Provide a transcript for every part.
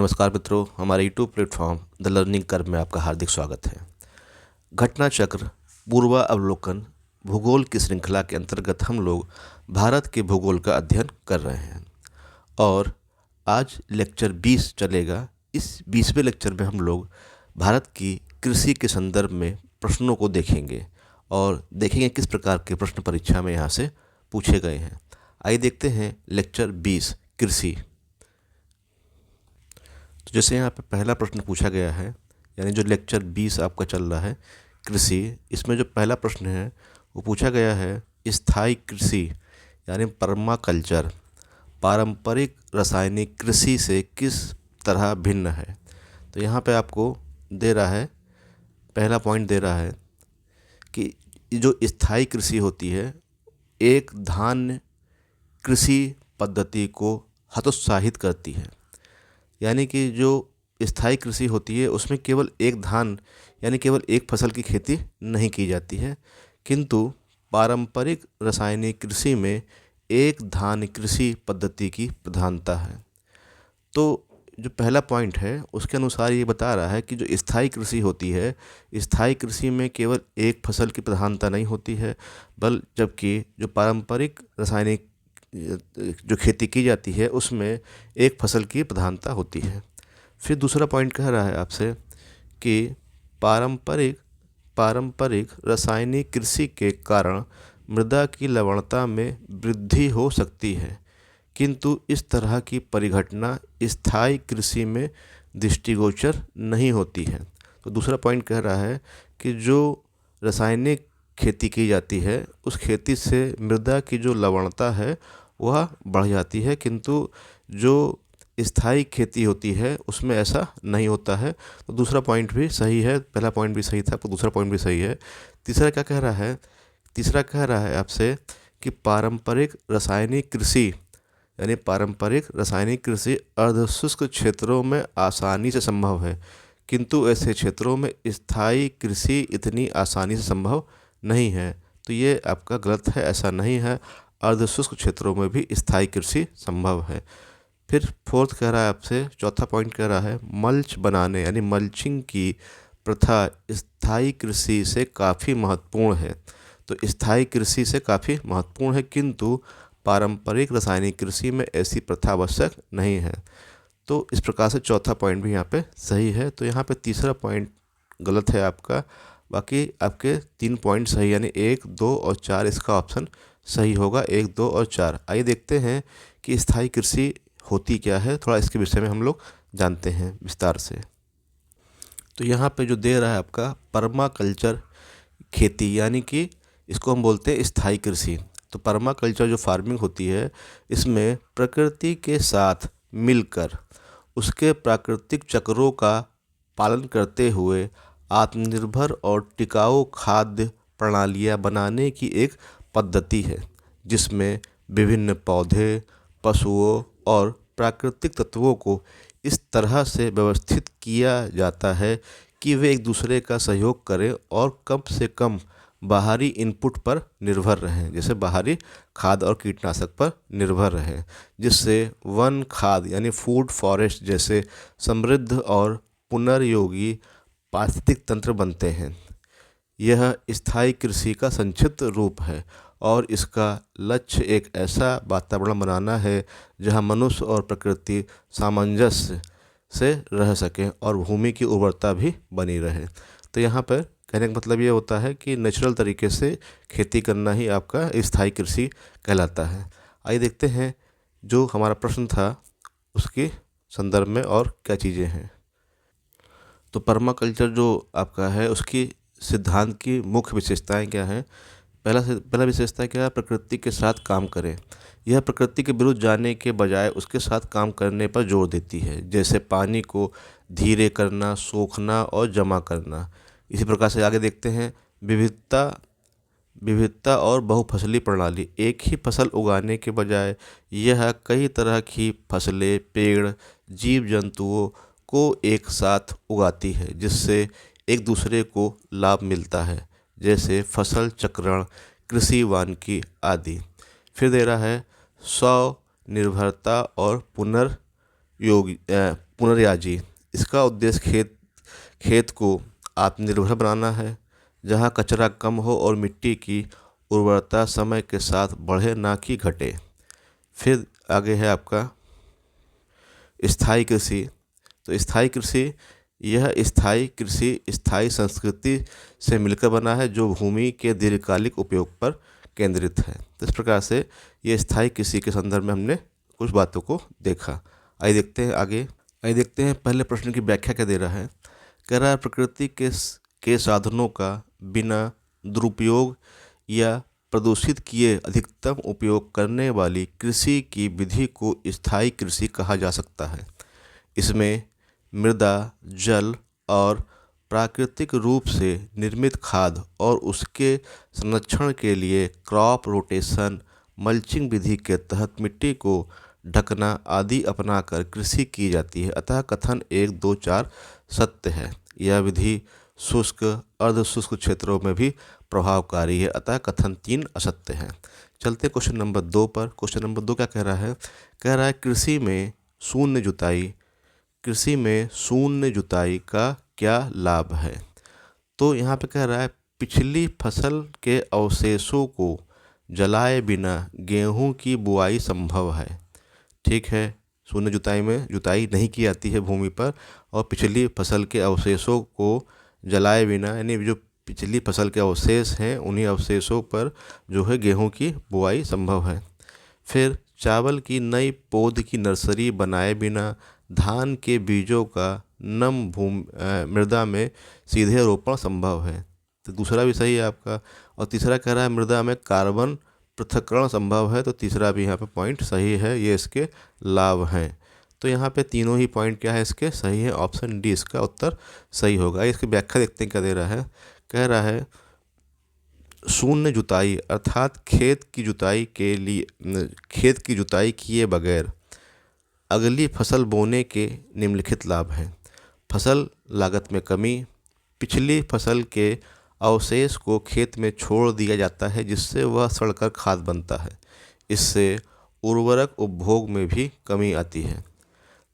नमस्कार मित्रों, हमारे YouTube platform the learning curve में आपका हार्दिक स्वागत है। घटना चक्र पूर्वावलोकन भूगोल की श्रृंखला के अंतर्गत हम लोग भारत के भूगोल का अध्ययन कर रहे हैं और आज लेक्चर 20 चलेगा। इस 20वें लेक्चर में हम लोग भारत की कृषि के संदर्भ में प्रश्नों को देखेंगे और देखेंगे किस प्रकार के प्रश्न परीक्षा में यहाँ से पूछे गए हैं। आइए देखते हैं लेक्चर 20 कृषि। तो जैसे यहाँ पे पहला प्रश्न पूछा गया है, यानी जो लेक्चर 20 आपका चल रहा है कृषि, इसमें जो पहला प्रश्न है वो पूछा गया है स्थायी कृषि यानी पर्माकल्चर पारंपरिक रासायनिक कृषि से किस तरह भिन्न है। तो यहाँ पे आपको दे रहा है, पहला पॉइंट दे रहा है कि जो स्थायी कृषि होती है एक धान्य कृषि पद्धति को हतोत्साहित करती है। यानी कि जो स्थायी कृषि होती है उसमें केवल एक धान यानी केवल एक फसल की खेती नहीं की जाती है, किंतु पारंपरिक रासायनिक कृषि में एक धान कृषि पद्धति की प्रधानता है। तो जो पहला पॉइंट है उसके अनुसार ये बता रहा है कि जो स्थायी कृषि होती है, स्थायी कृषि में केवल एक फसल की प्रधानता नहीं होती है, जबकि जो पारंपरिक रासायनिक जो खेती की जाती है उसमें एक फसल की प्रधानता होती है। फिर दूसरा पॉइंट कह रहा है आपसे कि पारंपरिक रासायनिक कृषि के कारण मृदा की लवणता में वृद्धि हो सकती है, किंतु इस तरह की परिघटना स्थायी कृषि में दृष्टिगोचर नहीं होती है। तो दूसरा पॉइंट कह रहा है कि जो रासायनिक खेती की जाती है उस खेती से मृदा की जो लवणता है वह बढ़ जाती है, किंतु जो स्थायी खेती होती है उसमें ऐसा नहीं होता है। तो दूसरा पॉइंट भी सही है, पहला पॉइंट भी सही था तो दूसरा पॉइंट भी सही है। तीसरा क्या कह रहा है, तीसरा कह रहा है आपसे कि पारंपरिक रासायनिक कृषि यानी पारंपरिक रासायनिक कृषि अर्धशुष्क क्षेत्रों में आसानी से संभव है, किंतु ऐसे क्षेत्रों में स्थायी कृषि इतनी आसानी से संभव नहीं है। तो ये आपका गलत है, ऐसा नहीं है, अर्धशुष्क क्षेत्रों में भी स्थायी कृषि संभव है। फिर फोर्थ कह रहा है आपसे, चौथा पॉइंट कह रहा है मल्च बनाने यानी मल्चिंग की प्रथा स्थायी कृषि से काफ़ी महत्वपूर्ण है। तो स्थायी कृषि से काफ़ी महत्वपूर्ण है, किंतु पारंपरिक रासायनिक कृषि में ऐसी प्रथा आवश्यक नहीं है। तो इस प्रकार से चौथा पॉइंट भी यहाँ पे सही है। तो यहाँ पे तीसरा पॉइंट गलत है आपका, बाकी आपके 3 पॉइंट सही यानी 1, 2 और 4 इसका ऑप्शन सही होगा, 1, 2 और 4। आइए देखते हैं कि स्थायी कृषि होती क्या है, थोड़ा इसके विषय में हम लोग जानते हैं विस्तार से। तो यहाँ पे जो दे रहा है आपका पर्माकल्चर खेती, यानी कि इसको हम बोलते हैं स्थायी कृषि। तो पर्माकल्चर जो फार्मिंग होती है इसमें प्रकृति के साथ मिलकर उसके प्राकृतिक चक्रों का पालन करते हुए आत्मनिर्भर और टिकाऊ खाद्य प्रणालियाँ बनाने की एक पद्धति है, जिसमें विभिन्न पौधे, पशुओं और प्राकृतिक तत्वों को इस तरह से व्यवस्थित किया जाता है कि वे एक दूसरे का सहयोग करें और कम से कम बाहरी इनपुट पर निर्भर रहें, जैसे बाहरी खाद और कीटनाशक पर निर्भर रहें, जिससे वन खाद यानी फूड फॉरेस्ट जैसे समृद्ध और पुनर्योगी पारिस्थितिक तंत्र बनते हैं। यह स्थायी कृषि का संक्षिप्त रूप है और इसका लक्ष्य एक ऐसा वातावरण बनाना है जहां मनुष्य और प्रकृति सामंजस्य से रह सकें और भूमि की उर्वरता भी बनी रहे। तो यहाँ पर कहने का मतलब ये होता है कि नेचुरल तरीके से खेती करना ही आपका स्थायी कृषि कहलाता है। आइए देखते हैं जो हमारा प्रश्न था उसके संदर्भ में और क्या चीज़ें हैं। तो पर्माकल्चर जो आपका है उसकी सिद्धांत की मुख्य विशेषताएं क्या हैं। पहला विशेषता क्या है, प्रकृति के साथ काम करें। यह प्रकृति के विरुद्ध जाने के बजाय उसके साथ काम करने पर जोर देती है, जैसे पानी को धीरे करना, सोखना और जमा करना। इसी प्रकार से आगे देखते हैं विविधता और बहुफसली प्रणाली। एक ही फसल उगाने के बजाय यह कई तरह की फसलें, पेड़, जीव जंतुओं को एक साथ उगाती है, जिससे एक दूसरे को लाभ मिलता है, जैसे फसल चक्रण, कृषि वानिकी आदि। फिर दे रहा है स्वनिर्भरता और पुनर्याजी, इसका उद्देश्य खेत को आत्मनिर्भर बनाना है, जहां कचरा कम हो और मिट्टी की उर्वरता समय के साथ बढ़े ना कि घटे। फिर आगे है आपका स्थायी कृषि। तो स्थायी कृषि, यह स्थायी कृषि स्थायी संस्कृति से मिलकर बना है जो भूमि के दीर्घकालिक उपयोग पर केंद्रित है। तो इस प्रकार से ये स्थायी कृषि के संदर्भ में हमने कुछ बातों को देखा। आइए देखते हैं आगे। आइए देखते हैं पहले प्रश्न की व्याख्या क्या दे रहा है। कह रहा है प्रकृति के साधनों का बिना दुरुपयोग या प्रदूषित किए अधिकतम उपयोग करने वाली कृषि की विधि को स्थायी कृषि कहा जा सकता है। इसमें मृदा, जल और प्राकृतिक रूप से निर्मित खाद और उसके संरक्षण के लिए क्रॉप रोटेशन, मल्चिंग विधि के तहत मिट्टी को ढकना आदि अपनाकर कृषि की जाती है। अतः कथन 1, 2, 4 सत्य है। यह विधि शुष्क, अर्ध शुष्क क्षेत्रों में भी प्रभावकारी है। अतः कथन 3 असत्य है। चलते क्वेश्चन नंबर 2 पर। क्वेश्चन नंबर 2 क्या कह रहा है। कह रहा है कृषि में शून्य जुताई का क्या लाभ है। तो यहाँ पे कह रहा है पिछली फसल के अवशेषों को जलाए बिना गेहूं की बुआई संभव है। ठीक है, शून्य जुताई में जुताई नहीं की जाती है भूमि पर, और पिछली फसल के अवशेषों को जलाए बिना, यानी जो पिछली फसल के अवशेष हैं उन्हीं अवशेषों पर जो है गेहूं की बुआई संभव है। फिर चावल की नई पौध की नर्सरी बनाए बिना धान के बीजों का नम मृदा में सीधे रोपण संभव है। तो दूसरा भी सही है आपका। और तीसरा कह रहा है मृदा में कार्बन पृथक्करण संभव है। तो तीसरा भी यहाँ पे पॉइंट सही है, ये इसके लाभ हैं। तो यहाँ पे तीनों ही पॉइंट क्या है इसके सही है। ऑप्शन डी इसका उत्तर सही होगा। इसकी व्याख्या देखते हैं क्या दे रहा है। कह रहा है शून्य जुताई अर्थात खेत की जुताई किए बगैर अगली फसल बोने के निम्नलिखित लाभ हैं। फसल लागत में कमी, पिछली फसल के अवशेष को खेत में छोड़ दिया जाता है जिससे वह सड़कर खाद बनता है। इससे उर्वरक उपभोग में भी कमी आती है।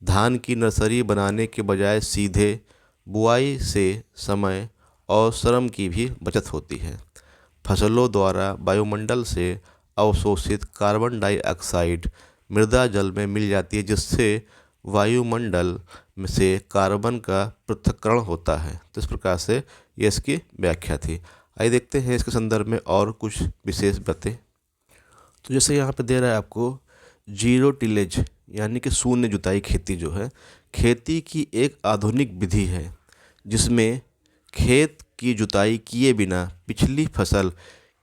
धान की नर्सरी बनाने के बजाय सीधे बुआई से समय और श्रम की भी बचत होती है। फसलों द्वारा वायुमंडल से अवशोषित कार्बन डाइऑक्साइड मृदा जल में मिल जाती है जिससे वायुमंडल में से कार्बन का पृथक्करण होता है। तो इस प्रकार से ये इसकी व्याख्या थी। आइए देखते हैं इसके संदर्भ में और कुछ विशेष बातें। तो जैसे यहाँ पे दे रहा है आपको जीरो टिलेज यानी कि शून्य जुताई खेती जो है खेती की एक आधुनिक विधि है जिसमें खेत की जुताई किए बिना पिछली फसल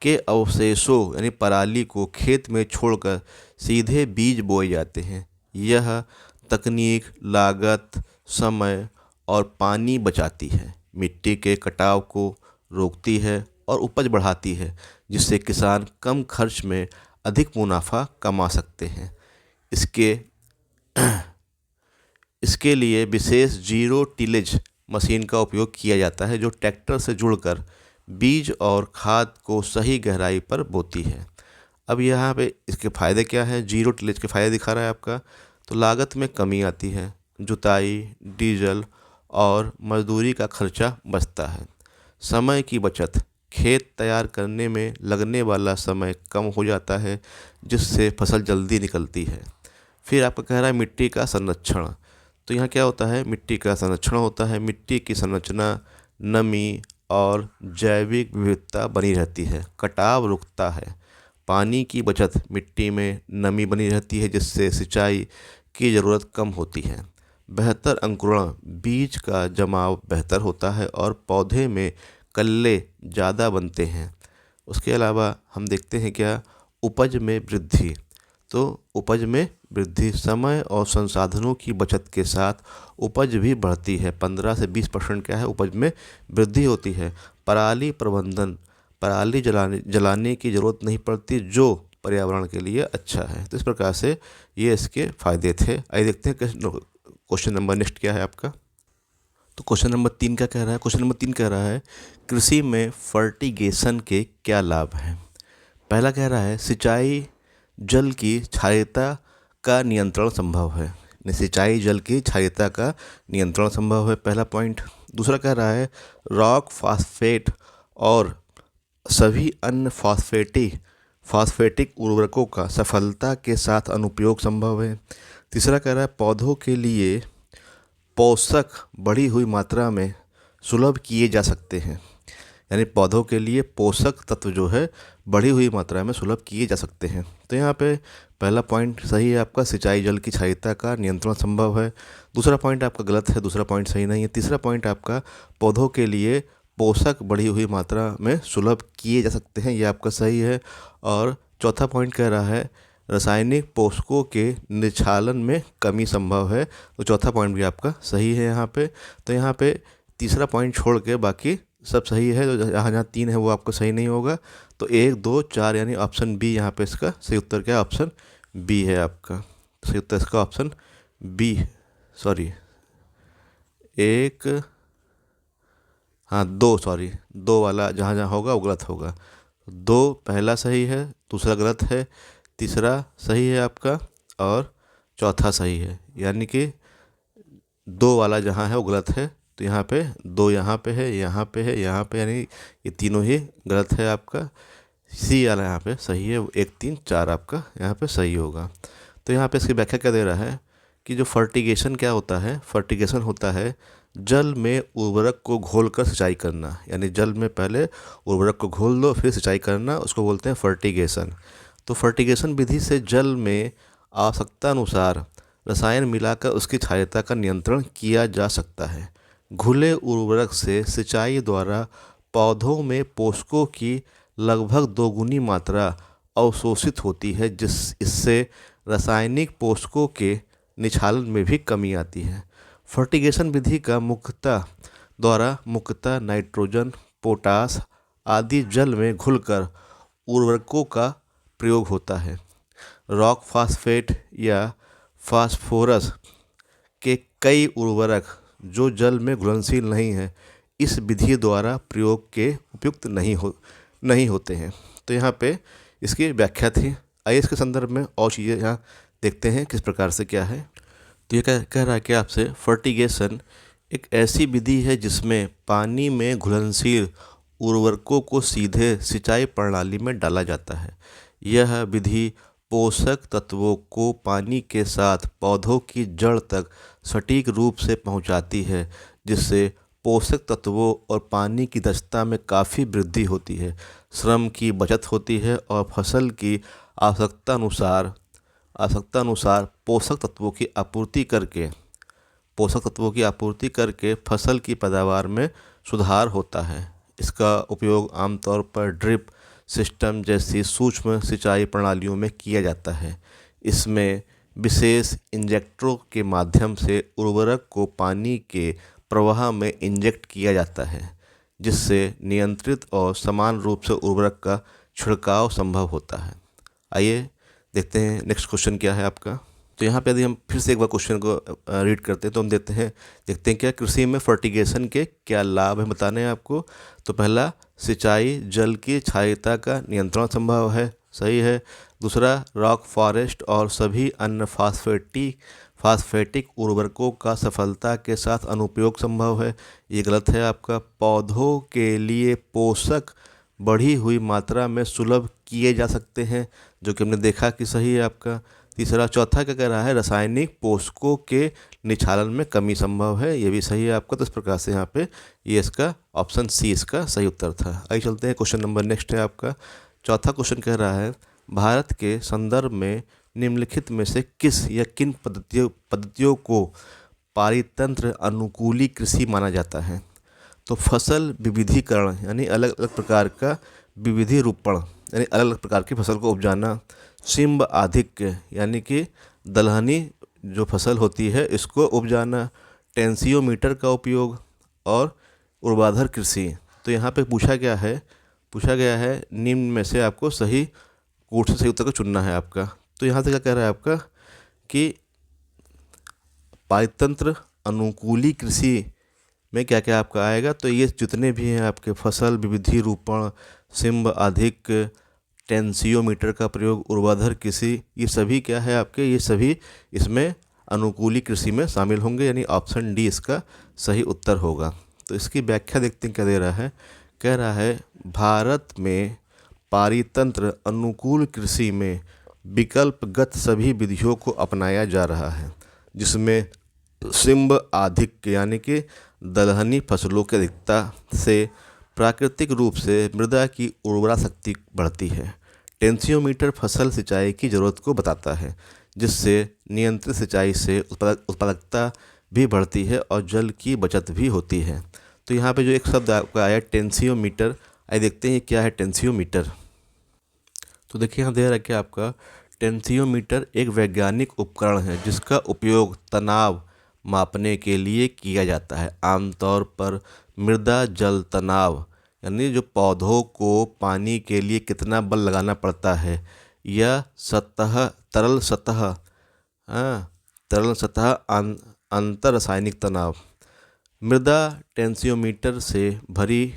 के अवशेषों यानी पराली को खेत में छोड़कर सीधे बीज बोए जाते हैं। यह तकनीक लागत, समय और पानी बचाती है, मिट्टी के कटाव को रोकती है और उपज बढ़ाती है जिससे किसान कम खर्च में अधिक मुनाफा कमा सकते हैं। इसके लिए विशेष जीरो टिलेज मशीन का उपयोग किया जाता है जो ट्रैक्टर से जुड़कर बीज और खाद को सही गहराई पर बोती है। अब यहाँ पे इसके फ़ायदे क्या हैं। जीरो टिलेज के फ़ायदे दिखा रहा है आपका। तो लागत में कमी आती है, जुताई, डीजल और मजदूरी का खर्चा बचता है। समय की बचत, खेत तैयार करने में लगने वाला समय कम हो जाता है जिससे फसल जल्दी निकलती है। फिर आपका कह रहा है मिट्टी का संरक्षण। तो यहाँ क्या होता है, मिट्टी का संरक्षण होता है। मिट्टी की संरचना, नमी और जैविक विविधता बनी रहती है। कटाव रुकता है। पानी की बचत, मिट्टी में नमी बनी रहती है जिससे सिंचाई की ज़रूरत कम होती है। बेहतर अंकुरण, बीज का जमाव बेहतर होता है और पौधे में कल्ले ज़्यादा बनते हैं। उसके अलावा हम देखते हैं क्या, उपज में वृद्धि। तो उपज में वृद्धि, समय और संसाधनों की बचत के साथ उपज भी बढ़ती है। 15 से 20% क्या है उपज में वृद्धि होती है। पराली प्रबंधन, पराली जलाने की ज़रूरत नहीं पड़ती जो पर्यावरण के लिए अच्छा है। तो इस प्रकार से ये इसके फ़ायदे थे। आइए देखते हैं क्वेश्चन नंबर नेक्स्ट क्या है आपका। तो क्वेश्चन नंबर 3 क्या कह रहा है। क्वेश्चन नंबर 3 कह रहा है कृषि में फर्टिगेशन के क्या लाभ हैं। पहला कह रहा है सिंचाई जल की क्षारीयता का नियंत्रण संभव है। सिंचाई जल की क्षारीयता का नियंत्रण संभव है, पहला पॉइंट। दूसरा कह रहा है रॉक फॉस्फेट और सभी अन्य फॉस्फेटिक उर्वरकों का सफलता के साथ अनुप्रयोग संभव है। तीसरा कह रहा है पौधों के लिए पोषक बढ़ी हुई मात्रा में सुलभ किए जा सकते हैं, यानी पौधों के लिए पोषक तत्व जो है बढ़ी हुई मात्रा में सुलभ किए जा सकते हैं। तो यहाँ पे पहला पॉइंट सही है आपका, सिंचाई जल की क्षारीयता का नियंत्रण संभव है। दूसरा पॉइंट आपका गलत है, दूसरा पॉइंट सही नहीं है। तीसरा पॉइंट आपका पौधों के लिए पोषक बढ़ी हुई मात्रा में सुलभ किए जा सकते हैं, ये आपका सही है। और चौथा पॉइंट कह रहा है रासायनिक पोषकों के निक्षालन में कमी संभव है, तो चौथा पॉइंट भी आपका सही है यहाँ पे। तो यहाँ पे तीसरा पॉइंट छोड़ के बाकी सब सही है, तो जहाँ जहाँ 3 है वो आपको सही नहीं होगा। तो 1, 2, 4 यानी ऑप्शन बी यहाँ पे इसका सही उत्तर क्या है, ऑप्शन बी है आपका सही उत्तर, इसका ऑप्शन बी, सॉरी 1, हाँ 2, सॉरी 2 वाला जहाँ जहाँ होगा वो गलत होगा। 2 पहला सही है, दूसरा गलत है, तीसरा सही है आपका और चौथा सही है, यानी कि 2 वाला जहाँ है वो गलत है। तो यहाँ पे 2 यहाँ पे है, यहाँ पे है, यहाँ पे, यानी ये तीनों ही गलत है आपका। सी वाला यहाँ पे सही है, 1, 3, 4 आपका यहाँ पे सही होगा। तो यहाँ पे इसकी व्याख्या क्या दे रहा है कि जो फर्टिगेशन क्या होता है, फर्टिगेशन होता है जल में उर्वरक को घोलकर सिंचाई करना, यानी जल में पहले उर्वरक को घोल दो फिर सिंचाई करना, उसको बोलते हैं फर्टिगेशन। तो फर्टिगेशन विधि से जल में आवश्यकता अनुसार रसायन मिलाकर उसकी क्षारीयता का नियंत्रण किया जा सकता है। घुले उर्वरक से सिंचाई द्वारा पौधों में पोषकों की लगभग दोगुनी मात्रा अवशोषित होती है, इससे रासायनिक पोषकों के निक्षालन में भी कमी आती है। फर्टिगेशन विधि का मुख्यतः नाइट्रोजन, पोटास आदि जल में घुलकर उर्वरकों का प्रयोग होता है। रॉक फॉस्फेट या फास्फोरस के कई उर्वरक जो जल में घुलनशील नहीं है इस विधि द्वारा प्रयोग के उपयुक्त नहीं होते हैं। तो यहाँ पे इसकी व्याख्या थी। आइए इसके संदर्भ में और चीज़ें यहाँ देखते हैं किस प्रकार से क्या है। तो ये कह रहा है कि आपसे फर्टिगेशन एक ऐसी विधि है जिसमें पानी में घुलनशील उर्वरकों को सीधे सिंचाई प्रणाली में डाला जाता है। यह विधि पोषक तत्वों को पानी के साथ पौधों की जड़ तक सटीक रूप से पहुंचाती है, जिससे पोषक तत्वों और पानी की दक्षता में काफ़ी वृद्धि होती है, श्रम की बचत होती है और फसल की आवश्यकता अनुसार पोषक तत्वों की आपूर्ति करके फसल की पैदावार में सुधार होता है। इसका उपयोग आमतौर पर ड्रिप सिस्टम जैसी सूक्ष्म सिंचाई प्रणालियों में किया जाता है। इसमें विशेष इंजेक्टरों के माध्यम से उर्वरक को पानी के प्रवाह में इंजेक्ट किया जाता है, जिससे नियंत्रित और समान रूप से उर्वरक का छिड़काव संभव होता है। आइए देखते हैं नेक्स्ट क्वेश्चन क्या है आपका। तो यहाँ पे यदि हम फिर से एक बार क्वेश्चन को रीड करते हैं तो हम देखते हैं क्या कृषि में फर्टिगेशन के क्या लाभ हैं बताने हैं आपको। तो पहला, सिंचाई जल की क्षारीयता का नियंत्रण संभव है, सही है। दूसरा, रॉक फॉरेस्ट और सभी अन्य फास्फेटिक उर्वरकों का सफलता के साथ अनुप्रयोग संभव है, ये गलत है आपका। पौधों के लिए पोषक बढ़ी हुई मात्रा में सुलभ किए जा सकते हैं, जो कि हमने देखा कि सही है आपका। तीसरा, चौथा क्या कह रहा है, रासायनिक पोषकों के निक्षालन में कमी संभव है, ये भी सही है आपका। तो इस प्रकार से यहाँ पे ये इसका ऑप्शन सी इसका सही उत्तर था। आइए चलते हैं क्वेश्चन नंबर नेक्स्ट है आपका। चौथा क्वेश्चन कह रहा है भारत के संदर्भ में निम्नलिखित में से किस या किन पद्धतियों को पारितंत्र अनुकूली कृषि माना जाता है। तो फसल विविधीकरण यानी अलग अलग प्रकार का विविधि रूपण यानी अलग अलग प्रकार की फसल को उपजाना, शिंब आधिक्य यानी कि दलहनी जो फसल होती है इसको उपजाना, टेंसियोमीटर का उपयोग और ऊर्ध्वाधर कृषि। तो यहाँ पे पूछा गया है निम्न में से आपको सही कोट से सही उत्तर को चुनना है आपका। तो यहाँ से क्या कह रहा है आपका कि पारितंत्र अनुकूली कृषि में क्या क्या आपका आएगा। तो ये जितने भी हैं आपके फसल विविधि रूपण, शिंब आधिक्य, टेंसियोमीटर का प्रयोग, ऊर्ध्वाधर कृषि, ये सभी क्या है आपके, ये सभी इसमें अनुकूली कृषि में शामिल होंगे, यानी ऑप्शन डी इसका सही उत्तर होगा। तो इसकी व्याख्या देखते हैं क्या दे रहा है। कह रहा है भारत में पारितंत्र अनुकूल कृषि में विकल्पगत सभी विधियों को अपनाया जा रहा है, जिसमें सिंब आधिक्य यानी कि दलहनी फसलों की अधिकता से प्राकृतिक रूप से मृदा की उर्वरा शक्ति बढ़ती है। टेंसियोमीटर फसल सिंचाई की ज़रूरत को बताता है, जिससे नियंत्रित सिंचाई से उत्पादकता भी बढ़ती है और जल की बचत भी होती है। तो यहाँ पे जो एक शब्द आपका आया टेंसियोमीटर, आइए देखते हैं क्या है टेंसियोमीटर। तो देखिए यहाँ दे रहा है कि आपका टेंसियोमीटर एक वैज्ञानिक उपकरण है जिसका उपयोग तनाव मापने के लिए किया जाता है। आमतौर पर मृदा जल तनाव यानी जो पौधों को पानी के लिए कितना बल लगाना पड़ता है, या तरल सतह अंतर रासायनिक तनाव। मृदा टेंसियोमीटर से भरी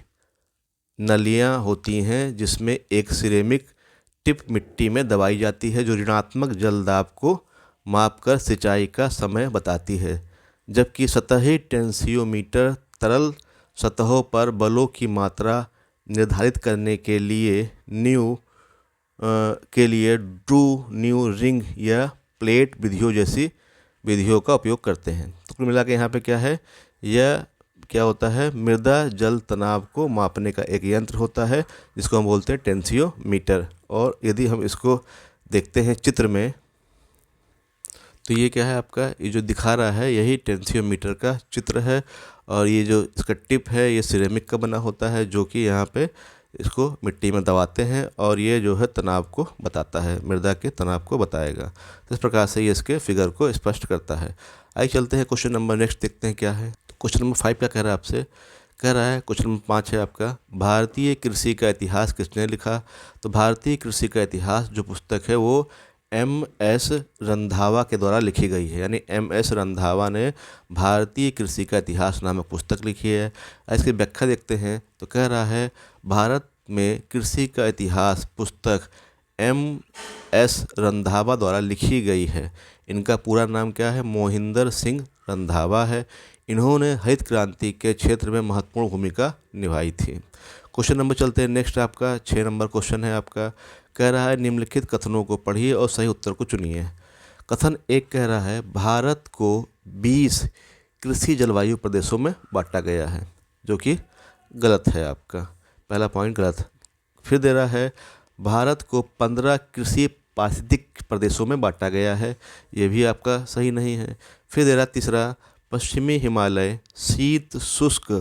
नलियां होती हैं जिसमें एक सिरेमिक टिप मिट्टी में दबाई जाती है जो ऋणात्मक जल दाब को मापकर सिंचाई का समय बताती है, जबकि सतही टेंसियोमीटर तरल सतहों पर बलों की मात्रा निर्धारित करने के लिए ड्रू न्यू रिंग या प्लेट विधियों जैसी विधियों का उपयोग करते हैं। तो कुल मिला के यहाँ पे क्या है, यह क्या होता है, मृदा जल तनाव को मापने का एक यंत्र होता है जिसको हम बोलते हैं टेंसियोमीटर। और यदि हम इसको देखते हैं चित्र में, तो ये क्या है आपका, ये जो दिखा रहा है यही टेंसियोमीटर का चित्र है। और ये जो इसका टिप है ये सिरेमिक का बना होता है जो कि यहाँ पे इसको मिट्टी में दबाते हैं और ये जो है तनाव को बताता है, मृदा के तनाव को बताएगा। तो इस प्रकार से ये इसके फिगर को स्पष्ट करता है। आइए चलते हैं क्वेश्चन नंबर नेक्स्ट देखते हैं क्या है। तो क्वेश्चन नंबर 5 क्या कह रहा है आपसे, कह रहा है क्वेश्चन नंबर 5 है आपका, भारतीय कृषि का इतिहास किसने लिखा। तो भारतीय कृषि का इतिहास जो पुस्तक है वो MS रंधावा के द्वारा लिखी गई है, यानी MS रंधावा ने भारतीय कृषि का इतिहास नामक पुस्तक लिखी है। इसकी व्याख्या देखते हैं। तो कह रहा है भारत में कृषि का इतिहास पुस्तक MS रंधावा द्वारा लिखी गई है। इनका पूरा नाम क्या है, मोहिंदर सिंह रंधावा है। इन्होंने हरित क्रांति के क्षेत्र में महत्वपूर्ण भूमिका निभाई थी। क्वेश्चन नंबर चलते हैं नेक्स्ट आपका 6 नंबर क्वेश्चन है आपका, कह रहा है निम्नलिखित कथनों को पढ़िए और सही उत्तर को चुनिए। कथन 1 कह रहा है भारत को 20 कृषि जलवायु प्रदेशों में बांटा गया है, जो कि गलत है आपका, पहला पॉइंट गलत। फिर दे रहा है भारत को 15 कृषि पारिस्थितिक प्रदेशों में बांटा गया है, ये भी आपका सही नहीं है। फिर दे रहा तीसरा, पश्चिमी हिमालय शीत शुष्क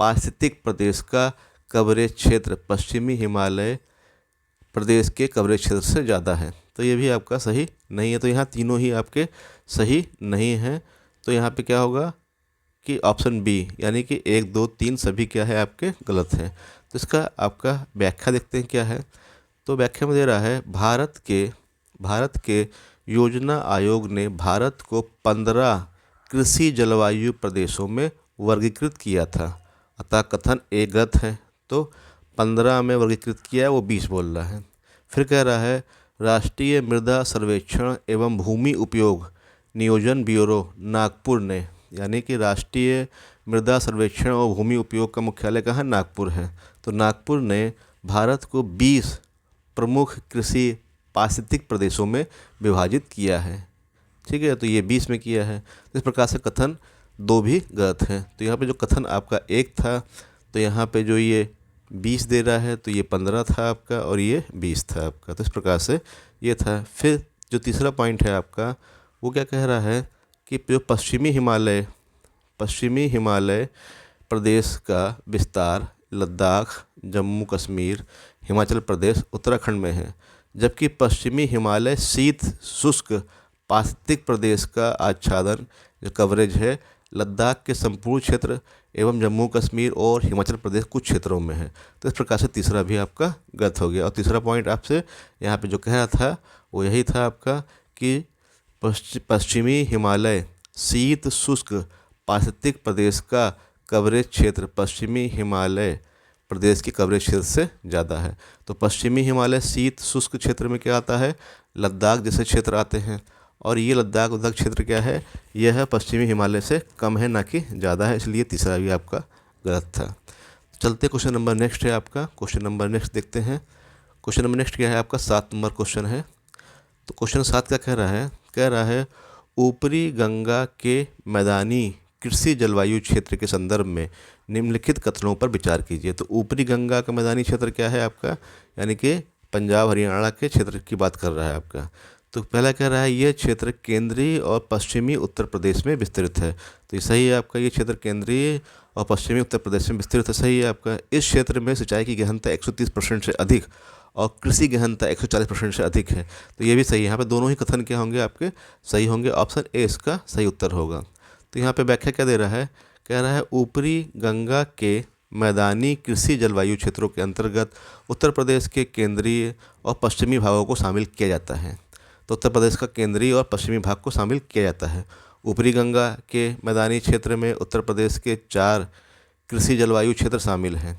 पारिस्थितिक प्रदेश का कवरेज क्षेत्र पश्चिमी हिमालय प्रदेश के कवरेज क्षेत्र से ज़्यादा है, तो ये भी आपका सही नहीं है। तो यहाँ तीनों ही आपके सही नहीं हैं। तो यहाँ पे क्या होगा कि ऑप्शन बी यानी कि 1, 2, 3 सभी क्या है आपके गलत हैं। तो इसका आपका व्याख्या देखते हैं क्या है। तो व्याख्या में दे रहा है भारत के योजना आयोग ने भारत को 15 कृषि जलवायु प्रदेशों में वर्गीकृत किया था, अतः कथन एक गलत है। तो 15 में वर्गीकृत किया है, वो 20 बोल रहा है। फिर कह रहा है राष्ट्रीय मृदा सर्वेक्षण एवं भूमि उपयोग नियोजन ब्यूरो नागपुर ने, यानी कि राष्ट्रीय मृदा सर्वेक्षण और भूमि उपयोग का मुख्यालय कहाँ, नागपुर है। तो नागपुर ने भारत को 20 प्रमुख कृषि पारिस्थितिक प्रदेशों में विभाजित किया है, ठीक है। तो ये 20 में किया है। तो इस प्रकार से कथन 2 भी गलत है। तो यहाँ पे जो कथन आपका 1 था, तो यहाँ पे जो ये 20 दे रहा है, तो ये 15 था आपका और ये 20 था आपका। तो इस प्रकार से ये था। फिर जो तीसरा पॉइंट है आपका, वो क्या कह रहा है कि जो पश्चिमी हिमालय प्रदेश का विस्तार लद्दाख, जम्मू कश्मीर, हिमाचल प्रदेश, उत्तराखंड में है, जबकि पश्चिमी हिमालय शीत शुष्क पारिस्थितिक प्रदेश का आच्छादन जो कवरेज है लद्दाख के संपूर्ण क्षेत्र एवं जम्मू कश्मीर और हिमाचल प्रदेश कुछ क्षेत्रों में है। तो इस प्रकार से तीसरा भी आपका गलत हो गया। और तीसरा पॉइंट आपसे यहाँ पे जो कह रहा था वो यही था आपका कि पश्चिमी हिमालय शीत शुष्क पारिस्थितिक प्रदेश का कवरेज क्षेत्र पश्चिमी हिमालय प्रदेश की कवरेज क्षेत्र से ज़्यादा है। तो पश्चिमी हिमालय शीत शुष्क क्षेत्र में क्या आता है, लद्दाख जैसे क्षेत्र आते हैं, और ये लद्दाख उद्दाख क्षेत्र क्या है, यह पश्चिमी हिमालय से कम है, ना कि ज़्यादा है, इसलिए तीसरा भी आपका गलत था। चलते क्वेश्चन नंबर नेक्स्ट है आपका, क्वेश्चन नंबर नेक्स्ट देखते हैं। क्वेश्चन नंबर नेक्स्ट क्या है आपका, 7 नंबर क्वेश्चन है। तो क्वेश्चन 7 क्या कह रहा है ऊपरी गंगा के मैदानी कृषि जलवायु क्षेत्र के संदर्भ में निम्नलिखित कथनों पर विचार कीजिए। तो ऊपरी गंगा का मैदानी क्षेत्र क्या है आपका, यानी कि पंजाब हरियाणा के क्षेत्र की बात कर रहा है आपका। तो पहला कह रहा है यह क्षेत्र केंद्रीय और पश्चिमी उत्तर प्रदेश में विस्तृत है। तो ये सही है आपका, ये क्षेत्र केंद्रीय और पश्चिमी उत्तर प्रदेश में विस्तृत है, सही है आपका। इस क्षेत्र में सिंचाई की गहनता 130% से अधिक और कृषि गहनता 140% से अधिक है। तो ये भी सही है, यहाँ पे दोनों ही कथन क्या होंगे आपके सही होंगे, ऑप्शन ए इसका सही उत्तर होगा। तो यहाँ पे व्याख्या क्या दे रहा है, कह रहा है ऊपरी गंगा के मैदानी कृषि जलवायु क्षेत्रों के अंतर्गत उत्तर प्रदेश के केंद्रीय और पश्चिमी भागों को शामिल किया जाता है। तो उत्तर प्रदेश का केंद्रीय और पश्चिमी भाग को शामिल किया जाता है। ऊपरी गंगा के मैदानी क्षेत्र में उत्तर प्रदेश के 4 कृषि जलवायु क्षेत्र शामिल हैं,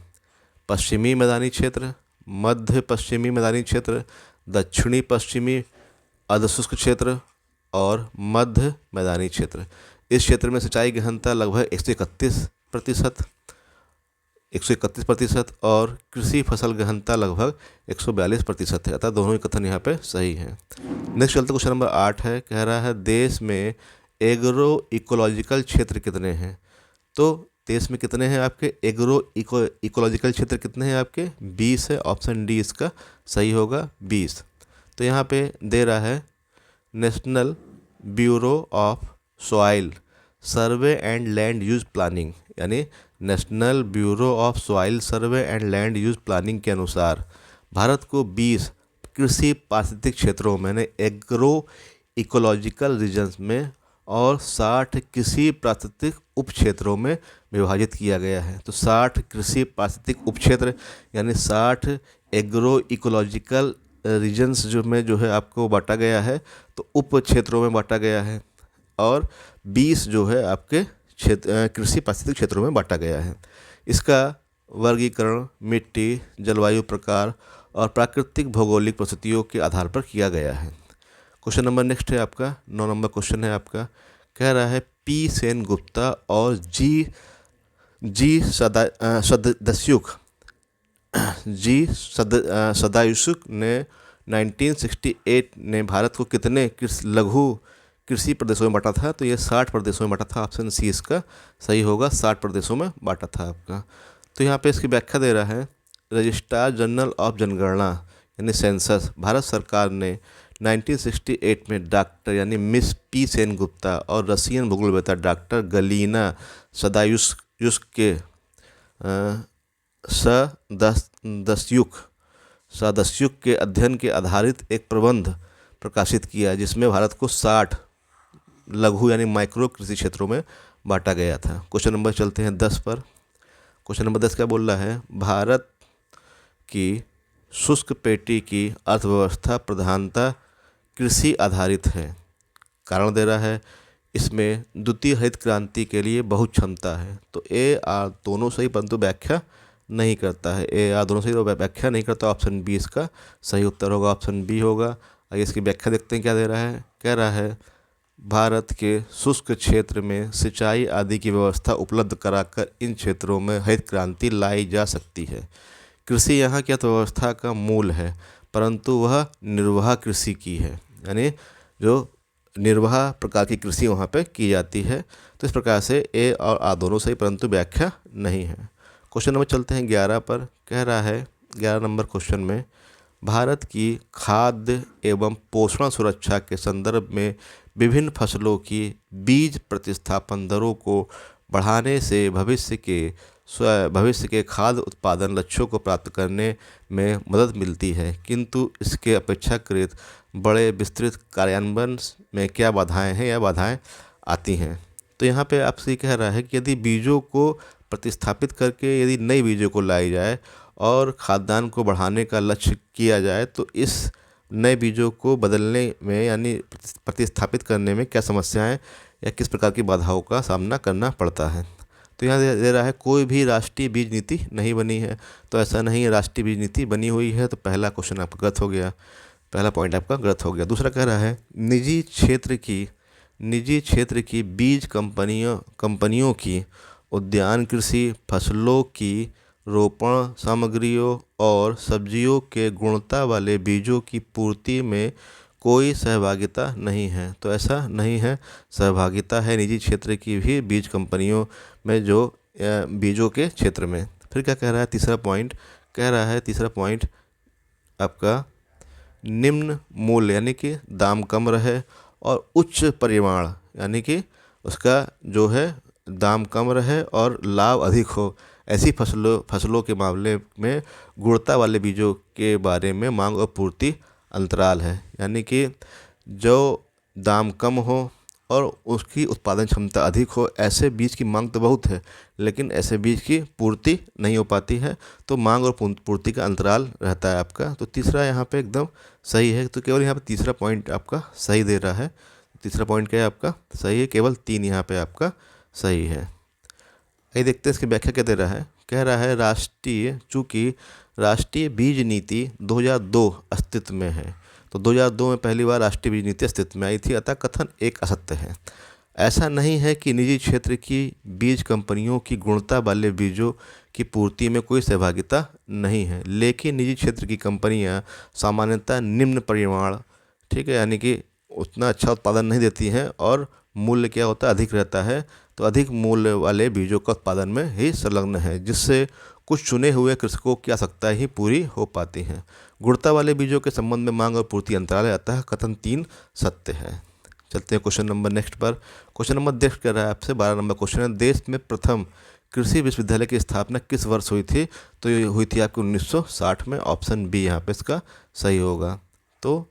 पश्चिमी मैदानी क्षेत्र, मध्य पश्चिमी मैदानी क्षेत्र, दक्षिणी पश्चिमी अर्धशुष्क क्षेत्र और मध्य मैदानी क्षेत्र। इस क्षेत्र में सिंचाई गहनता लगभग 131% और कृषि फसल गहनता लगभग 142% है, अतः दोनों ही कथन यहाँ पे सही हैं। नेक्स्ट चलते क्वेश्चन नंबर 8 है, कह रहा है देश में एग्रो इकोलॉजिकल क्षेत्र कितने हैं। तो देश में कितने हैं आपके एग्रो इकोलॉजिकल क्षेत्र कितने हैं आपके, 20 है, ऑप्शन डी इसका सही होगा 20। तो यहाँ पे दे रहा है national bureau of soil survey and land use planning, यानी national bureau of soil survey and land use planning के अनुसार भारत को 20 कृषि पारिस्थितिक क्षेत्रों में एग्रो इकोलॉजिकल रीजन्स में और 60 कृषि पारिस्थितिक उप क्षेत्रों में विभाजित किया गया है। तो 60 कृषि पारिस्थितिक उप क्षेत्र यानी 60 एग्रो इकोलॉजिकल रीजन्स जो है आपको बांटा गया है, तो उप क्षेत्रों में बांटा गया है, और 20 जो है आपके क्षेत्र कृषि पारिस्थितिक क्षेत्रों में बांटा गया है। इसका वर्गीकरण मिट्टी, जलवायु प्रकार और प्राकृतिक भौगोलिक परिस्थितियों के आधार पर किया गया है। क्वेश्चन नंबर नेक्स्ट है आपका 9 नंबर क्वेश्चन है आपका, कह रहा है पी सेन गुप्ता और जी सदायुसुक ने 1968 ने भारत को कितने लघु कृषि प्रदेशों में बांटा था। तो ये 60 प्रदेशों में बांटा था, ऑप्शन सी इसका सही होगा, 60 प्रदेशों में बांटा था आपका। तो यहाँ पे इसकी व्याख्या दे रहा है रजिस्ट्रार जनरल ऑफ जनगणना यानी सेंसस भारत सरकार ने 1968 में डॉक्टर यानी मिस पी सेन गुप्ता और रशियन भूगोलवेत्ता डॉक्टर गलीना सदायुस्क के सदस्युक के अध्ययन के आधारित एक प्रबंध प्रकाशित किया, जिसमें भारत को 60 लघु यानी माइक्रो कृषि क्षेत्रों में बांटा गया था। क्वेश्चन नंबर चलते हैं 10 पर। क्वेश्चन नंबर 10 क्या बोल रहा है, भारत की शुष्क पेटी की अर्थव्यवस्था प्रधानतः कृषि आधारित है। कारण दे रहा है इसमें द्वितीय हरित क्रांति के लिए बहुत क्षमता है। तो ए आर दोनों सही परंतु व्याख्या नहीं करता है, ए आर दोनों सही व्याख्या नहीं करता, ऑप्शन बी इसका सही उत्तर होगा, ऑप्शन बी होगा। आइए इसकी व्याख्या देखते हैं क्या दे रहा है, कह रहा है भारत के शुष्क क्षेत्र में सिंचाई आदि की व्यवस्था उपलब्ध कराकर इन क्षेत्रों में हरित क्रांति लाई जा सकती है। कृषि यहाँ की अर्थव्यवस्था का मूल है, परंतु वह निर्वाह कृषि की है, यानी जो निर्वाह प्रकार की कृषि वहाँ पे की जाती है। तो इस प्रकार से ए और आ दोनों सही परंतु व्याख्या नहीं है। क्वेश्चन नंबर चलते हैं 11 पर, कह रहा है 11 नंबर क्वेश्चन में भारत की खाद्य एवं पोषण सुरक्षा के संदर्भ में विभिन्न फसलों की बीज प्रतिस्थापन दरों को बढ़ाने से भविष्य के खाद्य उत्पादन लक्ष्यों को प्राप्त करने में मदद मिलती है, किंतु इसके अपेक्षाकृत बड़े विस्तृत कार्यान्वयन में क्या बाधाएं हैं या बाधाएं आती हैं। तो यहाँ पे आपसे कह रहा है कि यदि बीजों को प्रतिस्थापित करके यदि नए बीजों को लाई जाए और खाद्यान्न को बढ़ाने का लक्ष्य किया जाए, तो इस नए बीजों को बदलने में यानी प्रतिस्थापित करने में क्या समस्याएं या किस प्रकार की बाधाओं का सामना करना पड़ता है। तो यहाँ दे रहा है कोई भी राष्ट्रीय बीज नीति नहीं बनी है। तो ऐसा नहीं है, राष्ट्रीय बीज नीति बनी हुई है। तो पहला क्वेश्चन आपका गलत हो गया। पहला पॉइंट आपका गलत हो गया। दूसरा कह रहा है निजी क्षेत्र की बीज कंपनियों की उद्यान कृषि फसलों की रोपण सामग्रियों और सब्जियों के गुणवत्ता वाले बीजों की पूर्ति में कोई सहभागिता नहीं है। तो ऐसा नहीं है, सहभागिता है निजी क्षेत्र की भी बीज कंपनियों में, जो बीजों के क्षेत्र में। फिर क्या कह रहा है तीसरा पॉइंट, कह रहा है तीसरा पॉइंट आपका निम्न मूल्य यानी कि दाम कम रहे और उच्च परिमाण यानी कि उसका जो है दाम कम रहे और लाभ अधिक हो, ऐसी फसलों के मामले में गुणवत्ता वाले बीजों के बारे में मांग और पूर्ति अंतराल है। यानी कि जो दाम कम हो और उसकी उत्पादन क्षमता अधिक हो, ऐसे बीज की मांग तो बहुत है लेकिन ऐसे बीज की पूर्ति नहीं हो पाती है, तो मांग और पूर्ति का अंतराल रहता है आपका। तो तीसरा यहाँ पे एकदम सही है। तो केवल यहाँ पे तीसरा पॉइंट आपका सही दे रहा है। तीसरा पॉइंट क्या है आपका सही है, केवल 3 यहाँ पे आपका सही है। आइए देखते हैं इसकी व्याख्या क्या दे रहा है। कह रहा है चूँकि राष्ट्रीय बीज नीति 2002 अस्तित्व में है, तो 2002 में पहली बार राष्ट्रीय बीज नीति अस्तित्व में आई थी, अतः कथन एक असत्य है। ऐसा नहीं है कि निजी क्षेत्र की बीज कंपनियों की गुणवत्ता वाले बीजों की पूर्ति में कोई सहभागिता नहीं है, लेकिन निजी क्षेत्र की कंपनियां सामान्यतः निम्न परिमाण, ठीक है, यानी कि उतना अच्छा उत्पादन नहीं देती हैं और मूल्य क्या होता है अधिक रहता है, तो अधिक मूल्य वाले बीजों का उत्पादन में ही संलग्न है, जिससे कुछ चुने हुए कृषकों की आवश्यकता ही पूरी हो पाती हैं। गुणवत्ता वाले बीजों के संबंध में मांग और पूर्ति अंतराल है, अतः कथन 3 सत्य है। चलते हैं क्वेश्चन नंबर नेक्स्ट पर। क्वेश्चन नंबर नेक्स्ट कर रहा है आपसे 12 नंबर क्वेश्चन है, देश में प्रथम कृषि विश्वविद्यालय की स्थापना किस वर्ष हुई थी? तो ये हुई थी आपकी 1960 में। ऑप्शन बी यहाँ पे इसका सही होगा। तो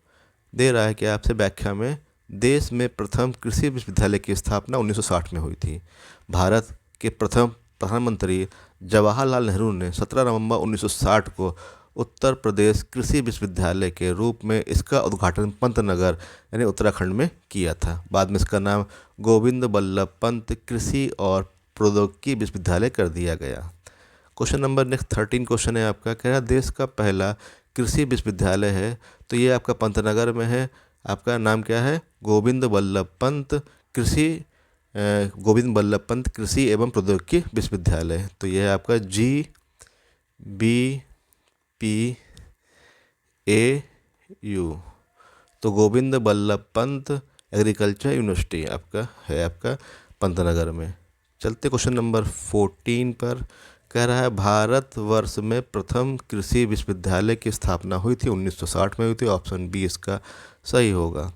दे रहा है कि आपसे व्याख्या में देश में प्रथम कृषि विश्वविद्यालय की स्थापना 1960 में हुई थी। भारत के प्रथम प्रधानमंत्री जवाहरलाल नेहरू ने 17 नवंबर 1960 को उत्तर प्रदेश कृषि विश्वविद्यालय के रूप में इसका उद्घाटन पंतनगर यानी उत्तराखंड में किया था। बाद में इसका नाम गोविंद बल्लभ पंत कृषि और प्रौद्योगिकी विश्वविद्यालय कर दिया गया। क्वेश्चन नंबर नेक्स्ट 13 क्वेश्चन है आपका, कह रहा देश का पहला कृषि विश्वविद्यालय है, तो ये आपका पंतनगर में है। आपका नाम क्या है? गोविंद बल्लभ पंत कृषि एवं प्रौद्योगिकी विश्वविद्यालय। तो यह है आपका GBPAU, तो गोविंद बल्लभ पंत एग्रीकल्चर यूनिवर्सिटी आपका है आपका पंतनगर में। चलते क्वेश्चन नंबर 14 पर। कह रहा है भारतवर्ष में प्रथम कृषि विश्वविद्यालय की स्थापना हुई थी 1960 में हुई थी। ऑप्शन बी इसका सही होगा।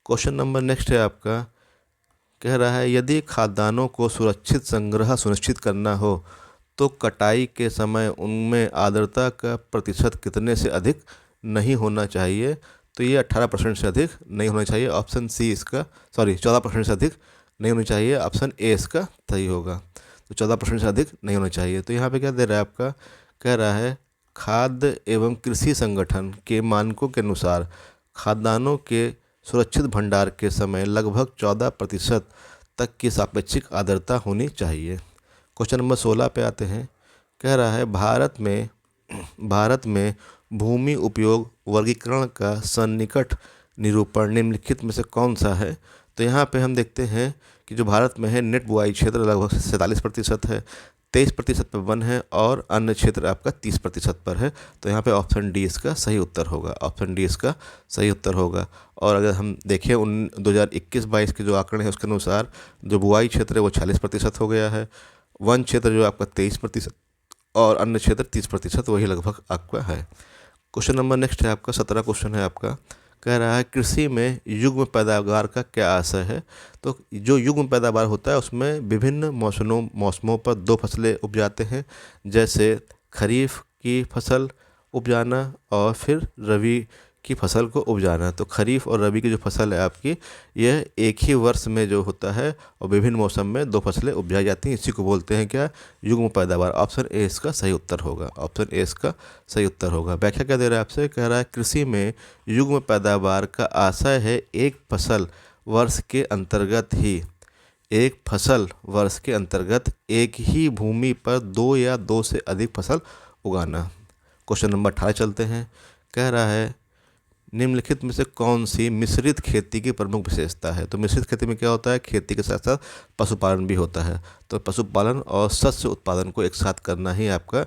क्वेश्चन नंबर नेक्स्ट है आपका, कह रहा है यदि खाद्यान्नों को सुरक्षित संग्रह सुनिश्चित करना हो तो कटाई के समय उनमें आर्द्रता का प्रतिशत कितने से अधिक नहीं होना चाहिए? तो ये 18% से अधिक नहीं होना चाहिए। ऑप्शन सी इसका 14% से अधिक नहीं होनी चाहिए। ऑप्शन ए इसका सही होगा। तो 14% से अधिक नहीं होना चाहिए। तो यहाँ पे क्या दे रहा है आपका, कह रहा है खाद्य एवं कृषि संगठन के मानकों के अनुसार खाद्यान्नों के सुरक्षित भंडार के समय लगभग 14% तक की सापेक्षिक आर्द्रता होनी चाहिए। क्वेश्चन नंबर 16 पे आते हैं। कह रहा है भारत में भूमि उपयोग वर्गीकरण का सन्निकट निरूपण निम्नलिखित में से कौन सा है? तो यहाँ पे हम देखते हैं कि जो भारत में है नेट बुआई क्षेत्र लगभग 47% है, 23% पर वन है और अन्य क्षेत्र आपका 30% पर है। तो यहाँ पे ऑप्शन डी इसका सही उत्तर होगा। ऑप्शन डी इसका सही उत्तर होगा। और अगर हम देखें 2021-22 के जो आंकड़े हैं उसके अनुसार जो बुआई क्षेत्र है वो 46% हो गया है, वन क्षेत्र जो आपका 23% और अन्य क्षेत्र 30% वही लगभग आपका है। क्वेश्चन नंबर नेक्स्ट है आपका 17 क्वेश्चन है आपका, कह रहा है कृषि में युग्म पैदावार का क्या आशय है? तो जो युग्म पैदावार होता है उसमें विभिन्न मौसमों पर 2 फसलें उपजाते हैं, जैसे खरीफ की फसल उपजाना और फिर रबी की फसल को उपजाना। तो खरीफ और रबी की जो फसल है आपकी, यह एक ही वर्ष में जो होता है और विभिन्न मौसम में 2 फसलें उपजाई जाती हैं। इसी को बोलते हैं क्या? युग्म पैदावार। ऑप्शन ए इसका सही उत्तर होगा। ऑप्शन ए इसका सही उत्तर होगा। व्याख्या क्या दे रहा है आपसे, कह रहा है कृषि में युग्म पैदावार का आशय है एक फसल वर्ष के अंतर्गत एक ही भूमि पर 2 या 2 से अधिक फसल उगाना। क्वेश्चन नंबर 18 चलते हैं। कह रहा है निम्नलिखित में से कौन सी मिश्रित खेती की प्रमुख विशेषता है? तो मिश्रित खेती में क्या होता है, खेती के साथ साथ पशुपालन भी होता है। तो पशुपालन और शस्य उत्पादन को एक साथ करना ही आपका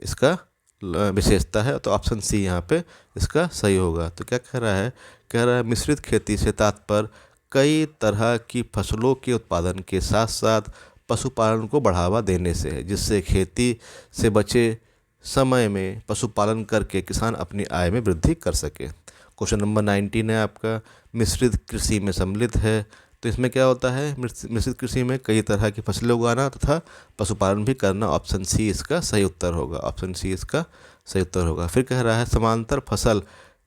इसका विशेषता है। तो ऑप्शन सी यहाँ पे इसका सही होगा। तो क्या कह रहा है, कह रहा है मिश्रित खेती से तात्पर्य कई तरह की फसलों के उत्पादन के साथ साथ पशुपालन को बढ़ावा देने से है, जिससे खेती से बचे समय में पशुपालन करके किसान अपनी आय में वृद्धि कर सके। क्वेश्चन नंबर 19 है आपका, मिश्रित कृषि में सम्मिलित है। तो इसमें क्या होता है, मिश्रित कृषि में कई तरह की फसलें उगाना तथा पशुपालन भी करना। ऑप्शन सी इसका सही उत्तर होगा। ऑप्शन सी इसका सही उत्तर होगा। फिर कह रहा है समांतर फसल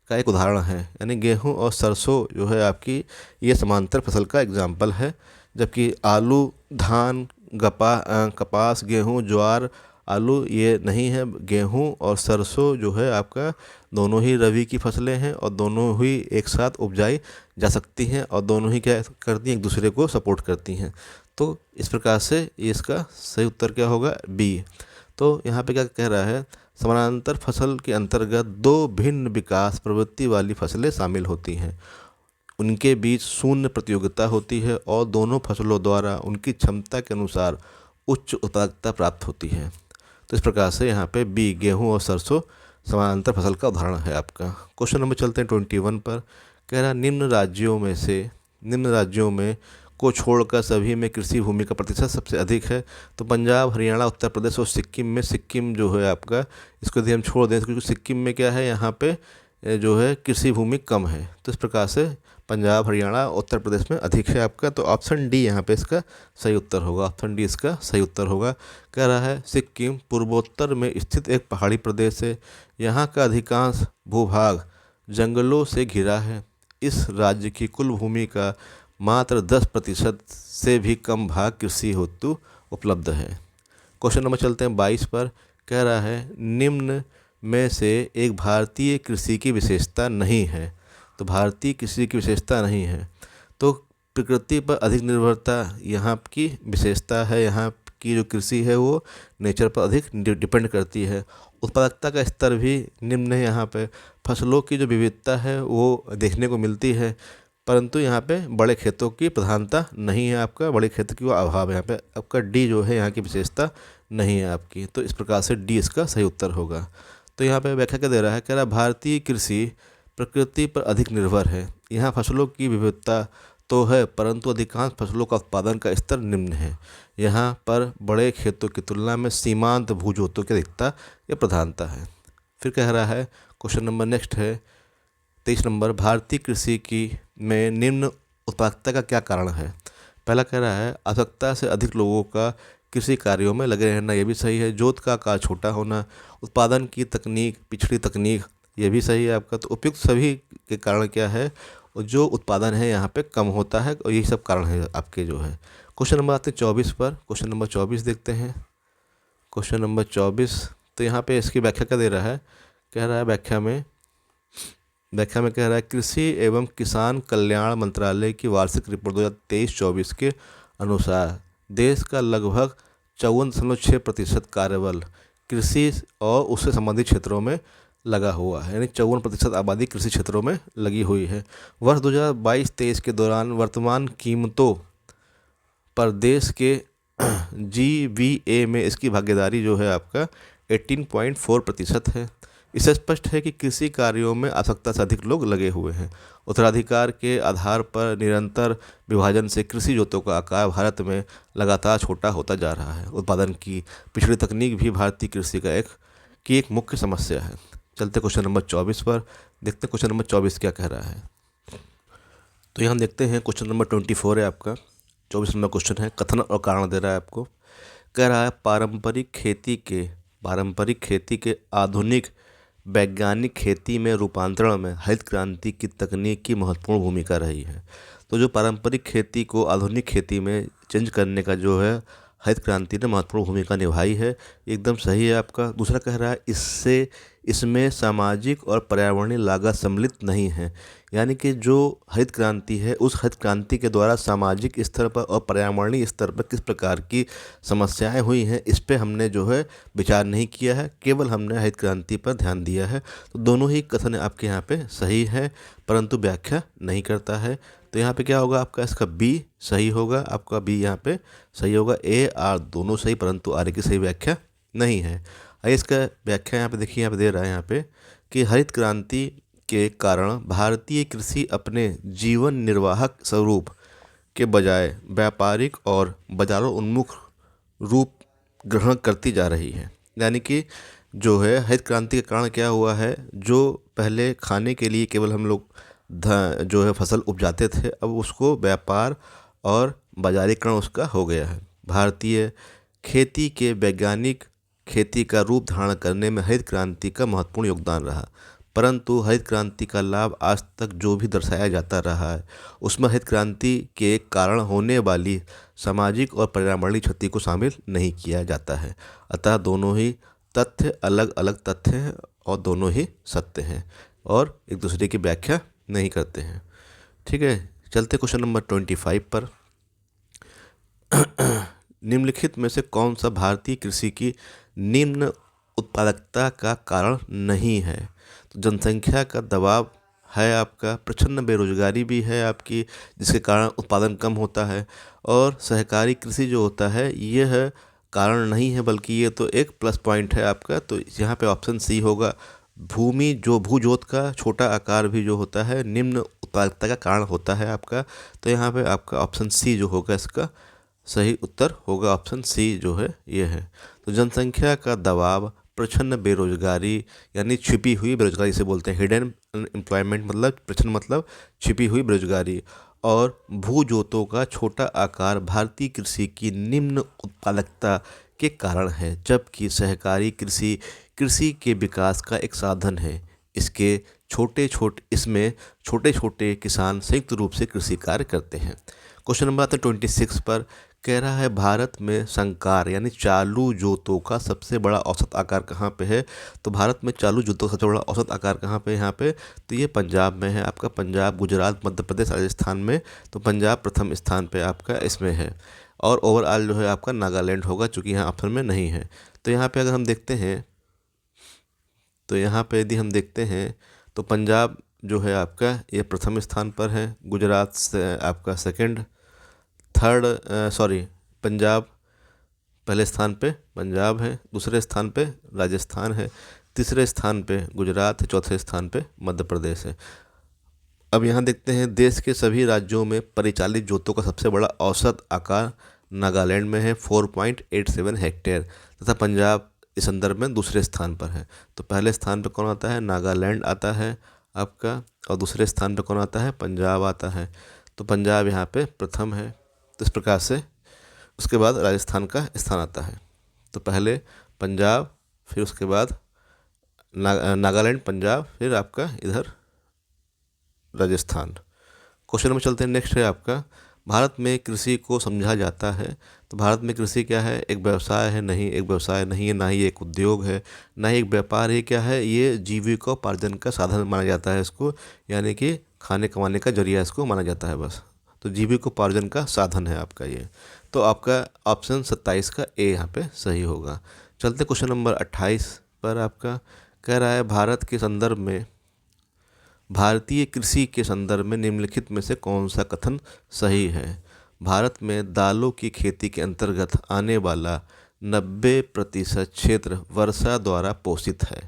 का एक उदाहरण है, यानी गेहूं और सरसों जो है आपकी ये समांतर फसल का एग्जाम्पल है, जबकि आलू, धान, कपास, गेहूं, ज्वार, आलू ये नहीं है। गेहूं और सरसों जो है आपका दोनों ही रबी की फसलें हैं और दोनों ही एक साथ उपजाई जा सकती हैं और दोनों ही क्या करती हैं, एक दूसरे को सपोर्ट करती हैं। तो इस प्रकार से ये इसका सही उत्तर क्या होगा, बी। तो यहाँ पे क्या कह रहा है, समानांतर फसल के अंतर्गत दो भिन्न विकास प्रवृत्ति वाली फसलें शामिल होती हैं, उनके बीच शून्य प्रतियोगिता होती है और दोनों फसलों द्वारा उनकी क्षमता के अनुसार उच्च उत्पादकता प्राप्त होती है। तो इस प्रकार से यहाँ पे बी, गेहूं और सरसों समानांतर फसल का उदाहरण है आपका। क्वेश्चन नंबर चलते हैं 21 पर। कह रहा निम्न राज्यों में को छोड़कर सभी में कृषि भूमि का प्रतिशत सबसे अधिक है। तो पंजाब, हरियाणा, उत्तर प्रदेश और सिक्किम जो है आपका, इसको यदि हम छोड़ दें क्योंकि सिक्किम में क्या है, यहाँ पे जो है कृषि भूमि कम है। तो इस प्रकार से पंजाब, हरियाणा, उत्तर प्रदेश में अधिक है आपका। तो ऑप्शन डी यहाँ पे इसका सही उत्तर होगा। ऑप्शन डी इसका सही उत्तर होगा। कह रहा है सिक्किम पूर्वोत्तर में स्थित एक पहाड़ी प्रदेश है, यहाँ का अधिकांश भूभाग जंगलों से घिरा है। इस राज्य की कुल भूमि का मात्र 10% से भी कम भाग कृषि हेतु उपलब्ध है। क्वेश्चन नंबर चलते हैं 22 पर। कह रहा है निम्न में से एक भारतीय कृषि की विशेषता नहीं है। तो भारतीय कृषि की विशेषता नहीं है, तो प्रकृति पर अधिक निर्भरता यहाँ की विशेषता है। यहाँ की जो कृषि है वो नेचर पर अधिक डिपेंड करती है। उत्पादकता का स्तर भी निम्न है। यहाँ पे फसलों की जो विविधता है वो देखने को मिलती है, परंतु यहाँ पे बड़े खेतों की प्रधानता नहीं है आपका, बड़े खेतों की अभाव है। यहाँ पे आपका डी जो है यहाँ की विशेषता नहीं है आपकी। तो इस प्रकार से डी इसका सही उत्तर होगा। तो यहाँ पे व्याख्या क्या दे रहा है, कह रहा भारतीय कृषि प्रकृति पर अधिक निर्भर है। यहाँ फसलों की विविधता तो है, परंतु अधिकांश फसलों का उत्पादन का स्तर निम्न है। यहाँ पर बड़े खेतों की तुलना में सीमांत भूजोतों की अधिकता या प्रधानता है। फिर कह रहा है क्वेश्चन नंबर नेक्स्ट है 23 नंबर, भारतीय कृषि की में निम्न उत्पादकता का क्या कारण है। पहला कह रहा है आवश्यकता से अधिक लोगों का कृषि कार्यों में लगे रहना, ये भी सही है। जोत का आकार छोटा होना, उत्पादन की तकनीक पिछड़ी तकनीक, ये भी सही है आपका। तो उपयुक्त सभी के कारण क्या है, जो उत्पादन है यहाँ पे कम होता है और यही सब कारण है आपके जो है। क्वेश्चन नंबर आते हैं 24 पर। क्वेश्चन नंबर 24 देखते हैं। क्वेश्चन नंबर 24, तो यहाँ पे इसकी व्याख्या क्या दे रहा है, कह रहा है व्याख्या में कह रहा है कृषि एवं किसान कल्याण मंत्रालय की वार्षिक रिपोर्ट 2023-24 के अनुसार देश का लगभग 54.6% कार्यबल कृषि और उससे संबंधित क्षेत्रों में लगा हुआ है, यानी 54% आबादी कृषि क्षेत्रों में लगी हुई है। वर्ष 2022-23 के दौरान वर्तमान कीमतों पर देश के GVA में इसकी भागीदारी जो है आपका 18.4% है। इससे स्पष्ट है कि कृषि कार्यों में आवश्यकता से अधिक लोग लगे हुए हैं। उत्तराधिकार के आधार पर निरंतर विभाजन से कृषि जोतों का आकार भारत में लगातार छोटा होता जा रहा है। उत्पादन की पिछड़ी तकनीक भी भारतीय कृषि का एक मुख्य समस्या है। चलते क्वेश्चन नंबर 24 पर, देखते हैं क्वेश्चन नंबर 24 क्या कह रहा है। तो यहाँ देखते हैं क्वेश्चन नंबर 24 है आपका। 24 नंबर क्वेश्चन है, कथन और कारण दे रहा है आपको। कह रहा है पारंपरिक खेती के आधुनिक वैज्ञानिक खेती में रूपांतरण में हरित क्रांति की तकनीक की महत्वपूर्ण भूमिका रही है। तो जो पारंपरिक खेती को आधुनिक खेती में चेंज करने का जो है हरित क्रांति ने महत्वपूर्ण भूमिका निभाई है। एकदम सही है आपका। दूसरा कह रहा है इसमें सामाजिक और पर्यावरणीय लागत सम्मिलित नहीं है। यानी कि जो हरित क्रांति है, उस हरित क्रांति के द्वारा सामाजिक स्तर पर और पर्यावरणीय स्तर पर किस प्रकार की समस्याएं हुई हैं, इस पे हमने जो है विचार नहीं किया है, केवल हमने हरित क्रांति पर ध्यान दिया है। तो दोनों ही कथन आपके यहाँ पे सही है, परंतु व्याख्या नहीं करता है। तो यहाँ पे क्या होगा आपका, इसका बी सही होगा, आपका बी यहाँ पे सही होगा। ए आर दोनों सही, परंतु आर की सही व्याख्या नहीं है। आइए इसका व्याख्या यहाँ पे देखिए, यहाँ पे दे रहा है यहाँ पे कि हरित क्रांति के कारण भारतीय कृषि अपने जीवन निर्वाहक स्वरूप के बजाय व्यापारिक और बाजारों उन्मुख रूप ग्रहण करती जा रही है। यानी कि जो है हरित क्रांति के कारण क्या हुआ है, जो पहले खाने के लिए केवल हम लोग जो है फसल उपजाते थे, अब उसको व्यापार और बाजारीकरण उसका हो गया है। भारतीय खेती के वैज्ञानिक खेती का रूप धारण करने में हरित क्रांति का महत्वपूर्ण योगदान रहा, परंतु हरित क्रांति का लाभ आज तक जो भी दर्शाया जाता रहा है, उसमें हरित क्रांति के कारण होने वाली सामाजिक और पर्यावरणीय क्षति को शामिल नहीं किया जाता है। अतः दोनों ही तथ्य अलग अलग तथ्य हैं और दोनों ही सत्य हैं और एक दूसरे की व्याख्या नहीं करते हैं। ठीक है, चलते क्वेश्चन नंबर 25 पर। निम्नलिखित में से कौन सा भारतीय कृषि की निम्न उत्पादकता का कारण नहीं है? तो जनसंख्या का दबाव है आपका, प्रचंड बेरोजगारी भी है आपकी, जिसके कारण उत्पादन कम होता है, और सहकारी कृषि जो होता है यह कारण नहीं है, बल्कि ये तो एक प्लस पॉइंट है आपका। तो यहाँ पे ऑप्शन सी होगा। भूजोत का छोटा आकार भी जो होता है निम्न उत्पादकता का कारण होता है आपका। तो यहाँ पे आपका ऑप्शन सी जो होगा इसका सही उत्तर होगा, ऑप्शन सी जो है ये है। तो जनसंख्या का दबाव, प्रचंड बेरोजगारी यानी छिपी हुई बेरोजगारी से बोलते हैं, हिडन एम्प्लॉयमेंट मतलब प्रचंड मतलब छिपी हुई बेरोजगारी, और भूजोतों का छोटा आकार भारतीय कृषि की निम्न उत्पादकता के कारण है, जबकि सहकारी कृषि कृषि के विकास का एक साधन है। इसमें छोटे छोटे किसान संयुक्त रूप से कृषि कार्य करते हैं। क्वेश्चन नंबर आता है 26 पर। कह रहा है भारत में संकर यानी चालू जोतों का सबसे बड़ा औसत आकार कहाँ पे है? तो भारत में चालू जोतों का सबसे बड़ा औसत आकार कहाँ पे है यहाँ पे? तो ये पंजाब में है आपका। पंजाब, गुजरात, मध्य प्रदेश, राजस्थान में तो पंजाब प्रथम स्थान पे आपका इसमें है, और ओवरऑल जो है आपका नागालैंड होगा, चूँकि यहाँ ऑप्शन में नहीं है। तो यहाँ पे अगर हम देखते हैं, तो यहाँ पे यदि हम देखते हैं तो पंजाब जो है आपका ये प्रथम स्थान पर है, गुजरात से आपका सेकंड, पंजाब पहले स्थान पे पंजाब है, दूसरे स्थान पे राजस्थान है, तीसरे स्थान पे गुजरात है, चौथे स्थान पे मध्य प्रदेश है। अब यहाँ देखते हैं देश के सभी राज्यों में परिचालित जोतों का सबसे बड़ा औसत आकार नागालैंड में है 4.87 हेक्टेयर, तथा पंजाब इस संदर्भ में दूसरे स्थान पर है। तो पहले स्थान पर कौन आता है? नागालैंड आता है आपका, और दूसरे स्थान पर कौन आता है? पंजाब आता है। तो पंजाब यहाँ पे प्रथम है। तो इस प्रकार से उसके बाद राजस्थान का स्थान आता है। तो पहले पंजाब, फिर उसके बाद नागालैंड, पंजाब, फिर आपका इधर राजस्थान। क्वेश्चन में चलते हैं। नेक्स्ट है आपका, भारत में कृषि को समझा जाता है। तो भारत में कृषि क्या है? एक व्यवसाय है? नहीं, एक व्यवसाय नहीं है, ना ही एक उद्योग है, ना ही एक व्यापार है। क्या है? ये जीविकोपार्जन का साधन माना जाता है इसको, यानी कि खाने कमाने का जरिया इसको माना जाता है बस। तो जीविकोपार्जन का साधन है आपका ये। तो आपका ऑप्शन 27 का ए यहाँ पे सही होगा। चलते क्वेश्चन नंबर 28 पर। आपका कह रहा है भारत के संदर्भ में, भारतीय कृषि के संदर्भ में निम्नलिखित में से कौन सा कथन सही है? भारत में दालों की खेती के अंतर्गत आने वाला 90% क्षेत्र वर्षा द्वारा पोषित है।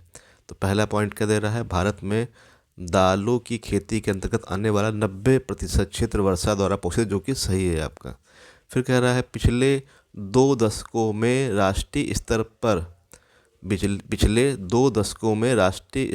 तो पहला पॉइंट क्या दे रहा है? भारत में दालों की खेती के अंतर्गत आने वाला 90% क्षेत्र वर्षा द्वारा पोषित, जो कि सही है आपका। फिर कह रहा है पिछले 2 दशकों में राष्ट्रीय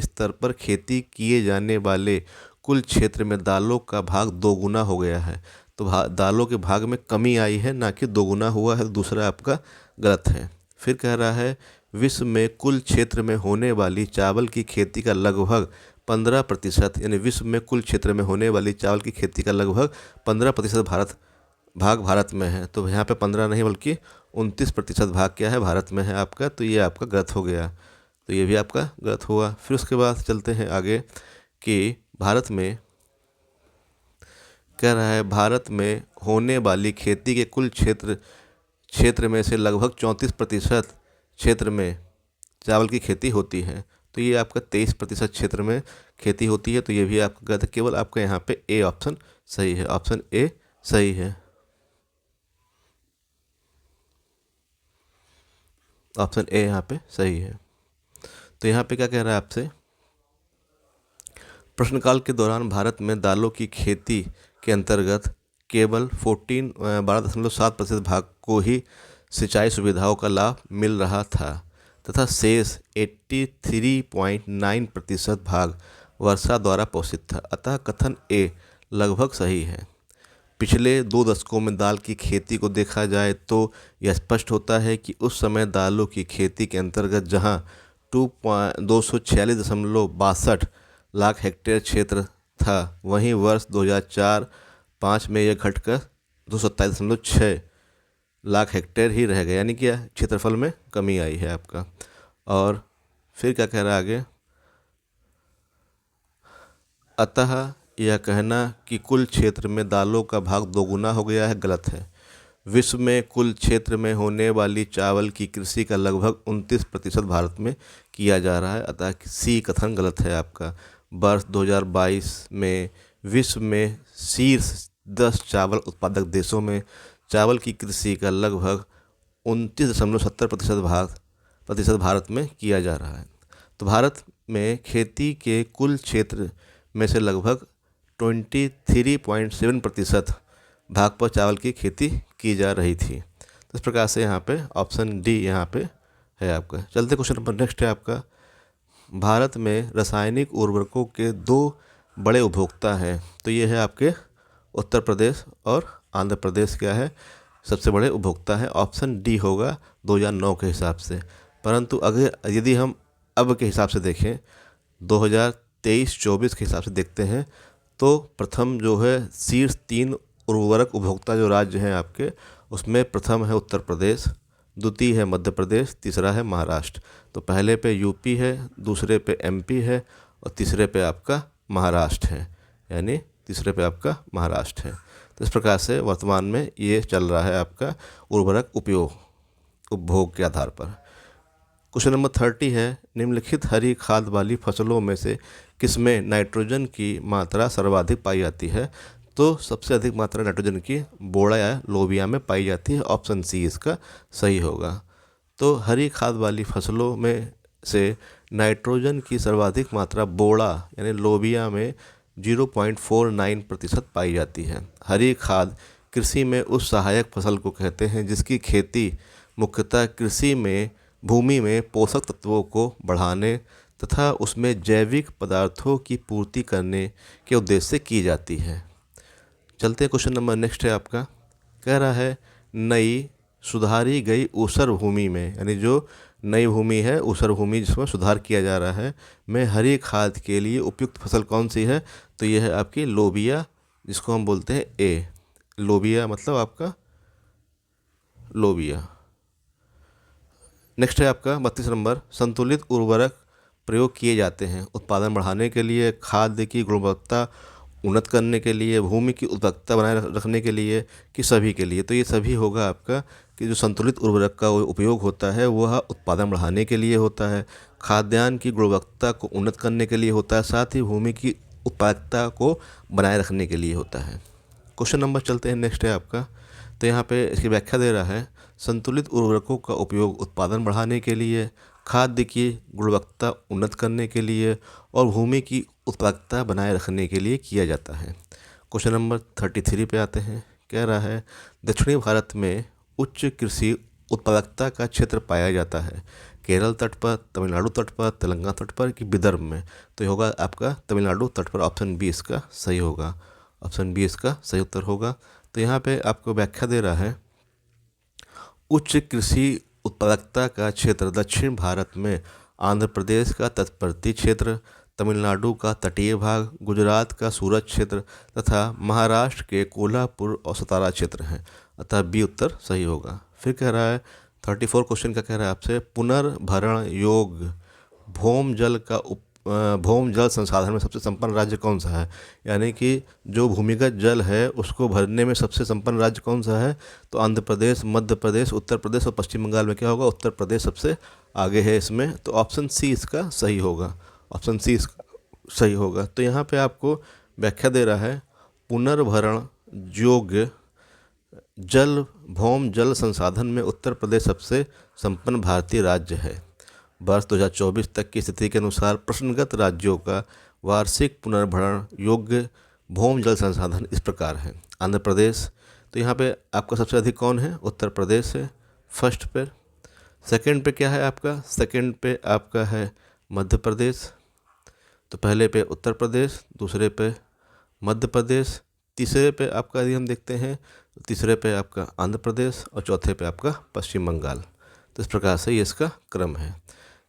स्तर पर खेती किए जाने वाले कुल क्षेत्र में दालों का भाग दोगुना हो गया है। तो दालों के भाग में कमी आई है, ना कि दोगुना हुआ है। तो दूसरा आपका गलत है। फिर कह रहा है विश्व में कुल क्षेत्र में होने वाली चावल की खेती का लगभग 15%, यानी विश्व में कुल क्षेत्र में होने वाली चावल की खेती का लगभग 15% भारत भाग भारत में है, तो यहाँ पे 15 नहीं बल्कि 29% भाग क्या है, भारत में है आपका। तो ये आपका गलत हो गया, तो ये भी आपका गलत हुआ। फिर उसके बाद चलते हैं आगे कि भारत में कह रहा है, भारत में होने वाली खेती के कुल क्षेत्र में से लगभग 34% क्षेत्र में चावल की खेती होती है। तो ये आपका 23% क्षेत्र में खेती होती है, तो ये भी आपका गलत है। केवल आपका यहाँ पे ए ऑप्शन सही है, ऑप्शन ए सही है, ऑप्शन ए यहाँ पे सही है। तो यहाँ पे क्या कह रहा है आपसे, प्रश्नकाल के दौरान भारत में दालों की खेती के अंतर्गत केवल 12.7% भाग को ही सिंचाई सुविधाओं का लाभ मिल रहा था तथा शेष 83.9% भाग वर्षा द्वारा पोषित था। अतः कथन ए लगभग सही है। पिछले 2 दशकों में दाल की खेती को देखा जाए तो यह स्पष्ट होता है कि उस समय दालों की खेती के अंतर्गत जहां 246.62 लाख हेक्टेयर क्षेत्र था, वहीं वर्ष 2004-05 में यह घटकर 227.6 लाख हेक्टेयर ही रह गया, यानी कि क्षेत्रफल में कमी आई है आपका। और फिर क्या कह रहा है आगे, अतः यह कहना कि कुल क्षेत्र में दालों का भाग दोगुना हो गया है गलत है। विश्व में कुल क्षेत्र में होने वाली चावल की कृषि का लगभग 29% भारत में किया जा रहा है, अतः सी कथन गलत है आपका। वर्ष 2022 में विश्व में शीर्ष 10 चावल उत्पादक देशों में चावल की कृषि का लगभग 29.70% भारत में किया जा रहा है। तो भारत में खेती के कुल क्षेत्र में से लगभग 23.7% भाग पर चावल की खेती की जा रही थी। तो इस प्रकार से यहाँ पे ऑप्शन डी यहाँ पे है आपका। चलते क्वेश्चन नंबर नेक्स्ट है आपका, भारत में रासायनिक उर्वरकों के 2 बड़े उपभोक्ता हैं। तो ये है आपके उत्तर प्रदेश और आंध्र प्रदेश क्या है, सबसे बड़े उपभोक्ता है। ऑप्शन डी होगा 2009 के हिसाब से। परंतु अगर यदि हम अब के हिसाब से देखें, 2023-24 के हिसाब से देखते हैं, तो प्रथम जो है शीर्ष 3 उर्वरक उपभोक्ता जो राज्य हैं आपके, उसमें प्रथम है उत्तर प्रदेश, द्वितीय है मध्य प्रदेश, तीसरा है महाराष्ट्र। तो पहले पे यूपी है, दूसरे पे एमपी है और तीसरे पे आपका महाराष्ट्र है, यानी तीसरे पे आपका महाराष्ट्र है। तो इस प्रकार से वर्तमान में ये चल रहा है आपका उर्वरक उपभोग के आधार पर। क्वेश्चन नंबर 30 है, निम्नलिखित हरी खाद वाली फसलों में से किसमें नाइट्रोजन की मात्रा सर्वाधिक पाई जाती है। तो सबसे अधिक मात्रा नाइट्रोजन की बोड़ा या लोबिया में पाई जाती है, ऑप्शन सी इसका सही होगा। तो हरी खाद वाली फसलों में से नाइट्रोजन की सर्वाधिक मात्रा बोड़ा यानी लोबिया में 0.49% पाई जाती है। हरी खाद कृषि में उस सहायक फसल को कहते हैं जिसकी खेती मुख्यतः कृषि में भूमि में पोषक तत्वों को बढ़ाने तथा उसमें जैविक पदार्थों की पूर्ति करने के उद्देश्य से की जाती है। चलते हैं क्वेश्चन नंबर नेक्स्ट है आपका, कह रहा है नई सुधारी गई ऊसर भूमि में, यानी जो नई भूमि है ऊसर भूमि जिसमें सुधार किया जा रहा है, में हरी खाद के लिए उपयुक्त फसल कौन सी है। तो यह है आपकी लोबिया, जिसको हम बोलते हैं ए। लोबिया मतलब आपका लोबिया। नेक्स्ट है आपका 32 नंबर, संतुलित उर्वरक प्रयोग किए जाते हैं उत्पादन बढ़ाने के लिए, खाद्य की गुणवत्ता उन्नत करने के लिए, भूमि की उत्पादकता बनाए रखने के लिए, कि सभी के लिए। तो ये सभी होगा आपका कि जो संतुलित उर्वरक का उपयोग होता है वह उत्पादन बढ़ाने के लिए होता है, खाद्यान्न की गुणवत्ता को उन्नत करने के लिए होता है, साथ ही भूमि की उत्पादकता को बनाए रखने के लिए होता है। क्वेश्चन नंबर चलते हैं नेक्स्ट है आपका, तो यहाँ पे इसकी व्याख्या दे रहा है, संतुलित उर्वरकों का उपयोग उत्पादन बढ़ाने के लिए, खाद्य की गुणवत्ता उन्नत करने के लिए और भूमि की उत्पादकता बनाए रखने के लिए किया जाता है। क्वेश्चन नंबर 33 पे आते हैं, कह रहा है दक्षिणी भारत में उच्च कृषि उत्पादकता का क्षेत्र पाया जाता है, केरल तट पर, तमिलनाडु तट पर, तेलंगाना तट पर, कि विदर्भ में। तो ये होगा आपका तमिलनाडु तट पर, ऑप्शन बी इसका सही होगा, ऑप्शन बी इसका सही उत्तर होगा। तो यहाँ पे आपको व्याख्या दे रहा है, उच्च कृषि उत्पादकता का क्षेत्र दक्षिण भारत में आंध्र प्रदेश का तटवर्ती क्षेत्र, तमिलनाडु का तटीय भाग, गुजरात का सूरत क्षेत्र तथा महाराष्ट्र के कोल्हापुर और सतारा क्षेत्र हैं। अतः बी उत्तर सही होगा। फिर कह रहा है 34 क्वेश्चन का कह रहा है आपसे, पुनर्भरण योग्य भौम जल संसाधन में सबसे संपन्न राज्य कौन सा है। यानी कि जो भूमिगत जल है उसको भरने में सबसे संपन्न राज्य कौन सा है, तो आंध्र प्रदेश, मध्य प्रदेश, उत्तर प्रदेश और पश्चिम बंगाल में क्या होगा, उत्तर प्रदेश सबसे आगे है इसमें। तो ऑप्शन सी इसका सही होगा, ऑप्शन सी इसका सही होगा। तो यहाँ पे आपको व्याख्या दे रहा है, पुनर्भरण योग्य भौम जल संसाधन में उत्तर प्रदेश सबसे संपन्न भारतीय राज्य है। वर्ष 2024 तक की स्थिति के अनुसार प्रश्नगत राज्यों का वार्षिक पुनर्भरण योग्य भौम जल संसाधन इस प्रकार है। आंध्र प्रदेश, तो यहाँ पे आपका सबसे अधिक कौन है, उत्तर प्रदेश है फर्स्ट पे। सेकंड पे क्या है आपका, सेकंड पे आपका है मध्य प्रदेश। तो पहले पे उत्तर प्रदेश, दूसरे पे मध्य प्रदेश, तीसरे पे आपका यदि हम देखते हैं तो तीसरे पे आपका आंध्र प्रदेश और चौथे पे आपका पश्चिम बंगाल। तो इस प्रकार से ये इसका क्रम है।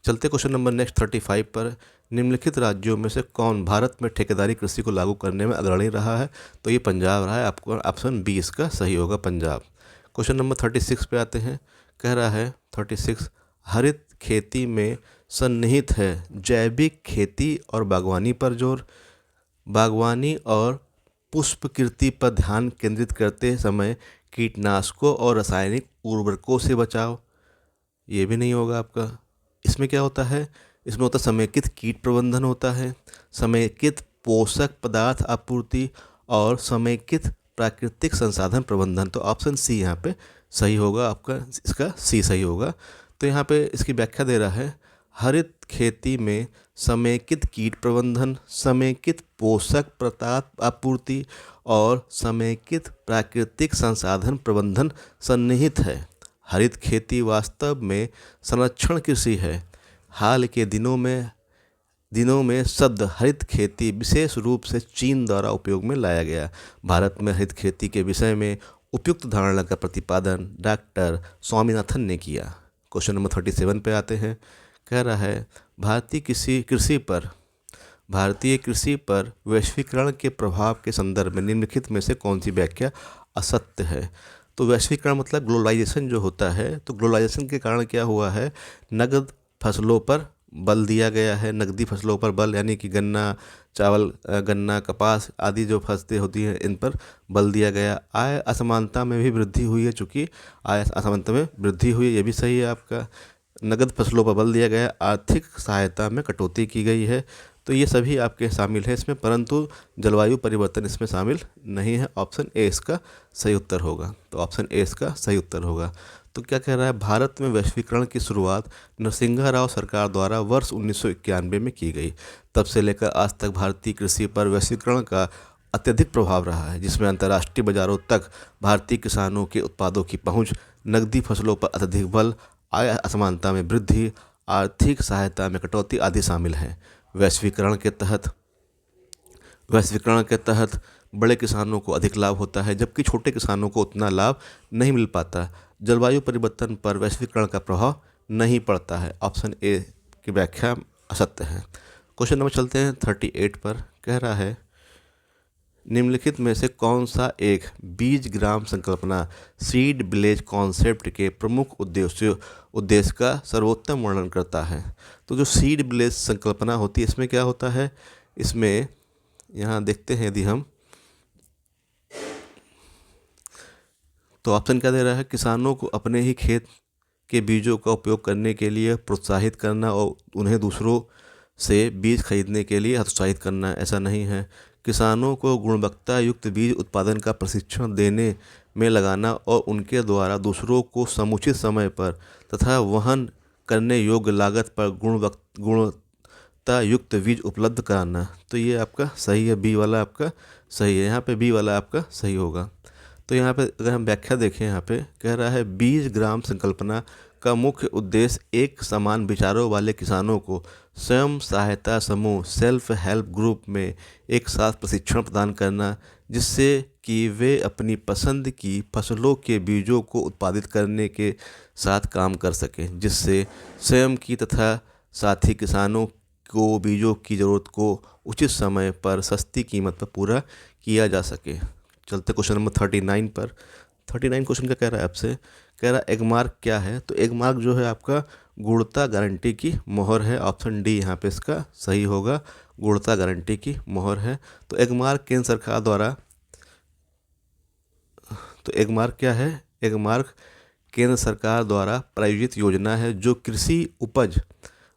चलते क्वेश्चन नंबर नेक्स्ट 35 पर, निम्नलिखित राज्यों में से कौन भारत में ठेकेदारी कृषि को लागू करने में अग्रणी रहा है। तो ये पंजाब रहा है, आपको ऑप्शन बी इसका सही होगा, पंजाब। क्वेश्चन नंबर 36 पे आते हैं, कह रहा है 36, हरित खेती में सन्निहित है जैविक खेती और बागवानी पर जोर। बागवानी और पुष्पकृषि पर ध्यान केंद्रित करते समय कीटनाशकों और रासायनिक उर्वरकों से बचाव, ये भी नहीं होगा आपका। इसमें क्या होता है, इसमें होता है समेकित कीट प्रबंधन होता है, समेकित पोषक पदार्थ आपूर्ति और समेकित प्राकृतिक संसाधन प्रबंधन। तो ऑप्शन सी यहाँ पे सही होगा, आपका इसका सी सही होगा। तो यहाँ पे इसकी व्याख्या दे रहा है, हरित खेती में समेकित कीट प्रबंधन, समेकित पोषक पदार्थ आपूर्ति और समेकित प्राकृतिक संसाधन प्रबंधन सन्निहित है। हरित खेती वास्तव में संरक्षण कृषि है। हाल के दिनों में शब्द हरित खेती विशेष रूप से चीन द्वारा उपयोग में लाया गया। भारत में हरित खेती के विषय में उपयुक्त धारणा का प्रतिपादन डॉक्टर स्वामीनाथन ने किया। क्वेश्चन नंबर 37 पे आते हैं, कह रहा है भारतीय कृषि पर वैश्वीकरण के प्रभाव के संदर्भ में निम्नलिखित में से कौन सी व्याख्या असत्य है। तो वैश्वीकरण मतलब ग्लोबलाइजेशन जो होता है, तो ग्लोबलाइजेशन के कारण क्या हुआ है, नगद फसलों पर बल दिया गया है, नकदी फसलों पर बल, यानी कि गन्ना, चावल, गन्ना, कपास आदि जो फसलें होती हैं इन पर बल दिया गया। आय असमानता में भी वृद्धि हुई है, चूँकि आय असमानता में वृद्धि हुई है, ये भी सही है आपका। नगद फसलों पर बल दिया गया, आर्थिक सहायता में कटौती की गई है। तो ये सभी आपके शामिल है इसमें, परंतु जलवायु परिवर्तन इसमें शामिल नहीं है। ऑप्शन ए इसका सही उत्तर होगा। तो ऑप्शन ए इसका सही उत्तर होगा। तो क्या कह रहा है, भारत में वैश्वीकरण की शुरुआत नरसिंहा राव सरकार द्वारा वर्ष 1991 में की गई। तब से लेकर आज तक भारतीय कृषि पर वैश्वीकरण का अत्यधिक प्रभाव रहा है, जिसमें अंतर्राष्ट्रीय बाजारों तक भारतीय किसानों के उत्पादों की पहुंच, नकदी फसलों पर अत्यधिक बल, आय असमानता में वृद्धि, आर्थिक सहायता में कटौती आदि शामिल हैं। वैश्वीकरण के तहत बड़े किसानों को अधिक लाभ होता है, जबकि छोटे किसानों को उतना लाभ नहीं मिल पाता। जलवायु परिवर्तन पर वैश्वीकरण का प्रभाव नहीं पड़ता है। ऑप्शन ए की व्याख्या असत्य है। क्वेश्चन नंबर चलते हैं 38 पर, कह रहा है निम्नलिखित में से कौन सा एक बीज ग्राम संकल्पना सीड विलेज कॉन्सेप्ट के प्रमुख उद्देश्य का सर्वोत्तम वर्णन करता है। तो जो सीड विलेज संकल्पना होती है, इसमें क्या होता है, इसमें यहाँ देखते हैं यदि हम, तो ऑप्शन क्या दे रहा है, किसानों को अपने ही खेत के बीजों का उपयोग करने के लिए प्रोत्साहित करना और उन्हें दूसरों से बीज खरीदने के लिए हतोत्साहित करना। ऐसा नहीं है, किसानों को गुणवत्ता युक्त बीज उत्पादन का प्रशिक्षण देने में लगाना और उनके द्वारा दूसरों को समुचित समय पर तथा वहन करने योग्य लागत पर गुणवत्ता युक्त बीज उपलब्ध कराना। तो ये आपका सही है, बी वाला आपका सही है, यहाँ पे बी वाला आपका सही होगा। तो यहाँ पे अगर हम व्याख्या देखें, यहाँ पे कह रहा है बीज ग्राम संकल्पना का मुख्य उद्देश्य एक समान विचारों वाले किसानों को स्वयं सहायता समूह सेल्फ हेल्प ग्रुप में एक साथ प्रशिक्षण प्रदान करना, जिससे कि वे अपनी पसंद की फसलों के बीजों को उत्पादित करने के साथ काम कर सकें, जिससे स्वयं की तथा साथी किसानों को बीजों की ज़रूरत को उचित समय पर सस्ती कीमत पर पूरा किया जा सके। चलते क्वेश्चन नंबर 39 पर। 39 क्वेश्चन क्या कह रहा है आपसे, कह रहा है एगमार्क क्या है। तो एगमार्क जो है आपका गुणवत्ता गारंटी की मोहर है। ऑप्शन डी यहाँ पे इसका सही होगा, गुणवत्ता गारंटी की मोहर है। तो एगमार्क केंद्र सरकार द्वारा, तो एगमार्क क्या है, एगमार्क केंद्र सरकार द्वारा प्रायोजित योजना है जो कृषि उपज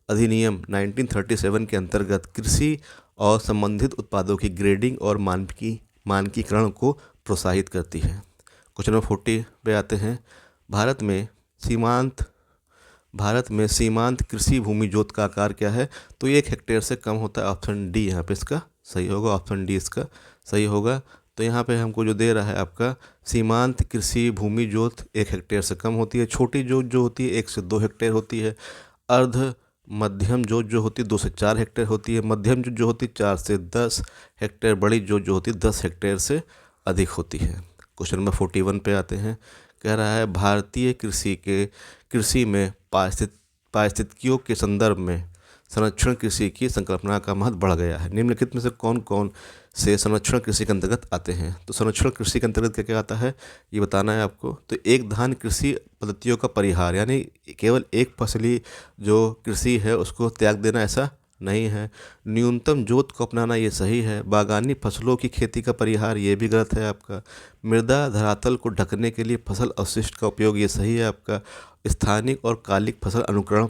अधिनियम 1937 के अंतर्गत कृषि और संबंधित उत्पादों की ग्रेडिंग और मानकीकरण को प्रोत्साहित करती है। क्वेश्चन नंबर 40 पे आते हैं। भारत में सीमांत कृषि भूमि जोत का आकार क्या है। तो ये 1 हेक्टेयर से कम होता है। ऑप्शन डी यहाँ पे इसका सही होगा, ऑप्शन डी इसका सही होगा। तो यहाँ पे हमको जो दे रहा है आपका सीमांत कृषि भूमि जोत 1 हेक्टेयर से कम होती है। छोटी जोत जो होती है 1 से 2 हेक्टेयर होती है। अर्ध मध्यम जोत जो होती है 2 से 4 हेक्टेयर होती है। मध्यम जोत जो होती है 4 से 10 हेक्टेयर। बड़ी जोत जो होती है 10 हेक्टेयर से अधिक होती है। क्वेश्चन नंबर 41 पे आते हैं। कह रहा है भारतीय कृषि में पारिस्थितिकियों के संदर्भ में संरक्षण कृषि की संकल्पना का महत्व बढ़ गया है। निम्नलिखित में से कौन कौन से संरक्षण कृषि के अंतर्गत आते हैं। तो संरक्षण कृषि के अंतर्गत क्या क्या आता है ये बताना है आपको। तो एक धान कृषि पद्धतियों का परिहार, यानी केवल एक फसली जो कृषि है उसको त्याग देना, ऐसा नहीं है। न्यूनतम जोत को अपनाना ये सही है। बागानी फसलों की खेती का परिहार ये भी गलत है आपका। मृदा धरातल को ढकने के लिए फसल अवशिष्ट का उपयोग ये सही है आपका। स्थानिक और कालिक फसल अनुकरण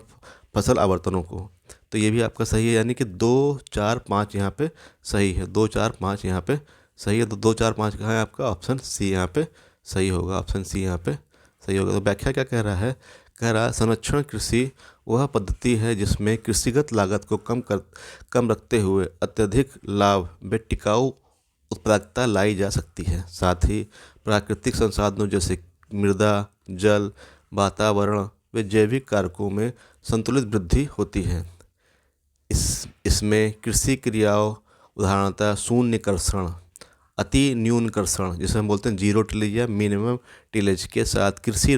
फसल आवर्तनों को, तो ये भी आपका सही है। यानी कि 2, 4, 5 यहाँ पे सही है। 2, 4, 5 यहाँ पे सही है। तो 2, 4, 5 कहाँ है आपका, ऑप्शन सी यहाँ पे सही होगा, ऑप्शन सी यहाँ पे सही होगा। तो व्याख्या क्या कह रहा है, कह रहा है संरक्षण कृषि वह पद्धति है जिसमें कृषिगत लागत को कम रखते हुए अत्यधिक लाभ व टिकाऊ उत्पादकता लाई जा सकती है। साथ ही प्राकृतिक संसाधनों जैसे मृदा, जल, वातावरण व जैविक कारकों में संतुलित वृद्धि होती है। इसमें कृषि क्रियाओं उदाहरणतः शून्यकर्षण, अति न्यूनकर्षण जिसे हम बोलते हैं जीरो टिलेज या मिनिमम टिलेज के साथ कृषि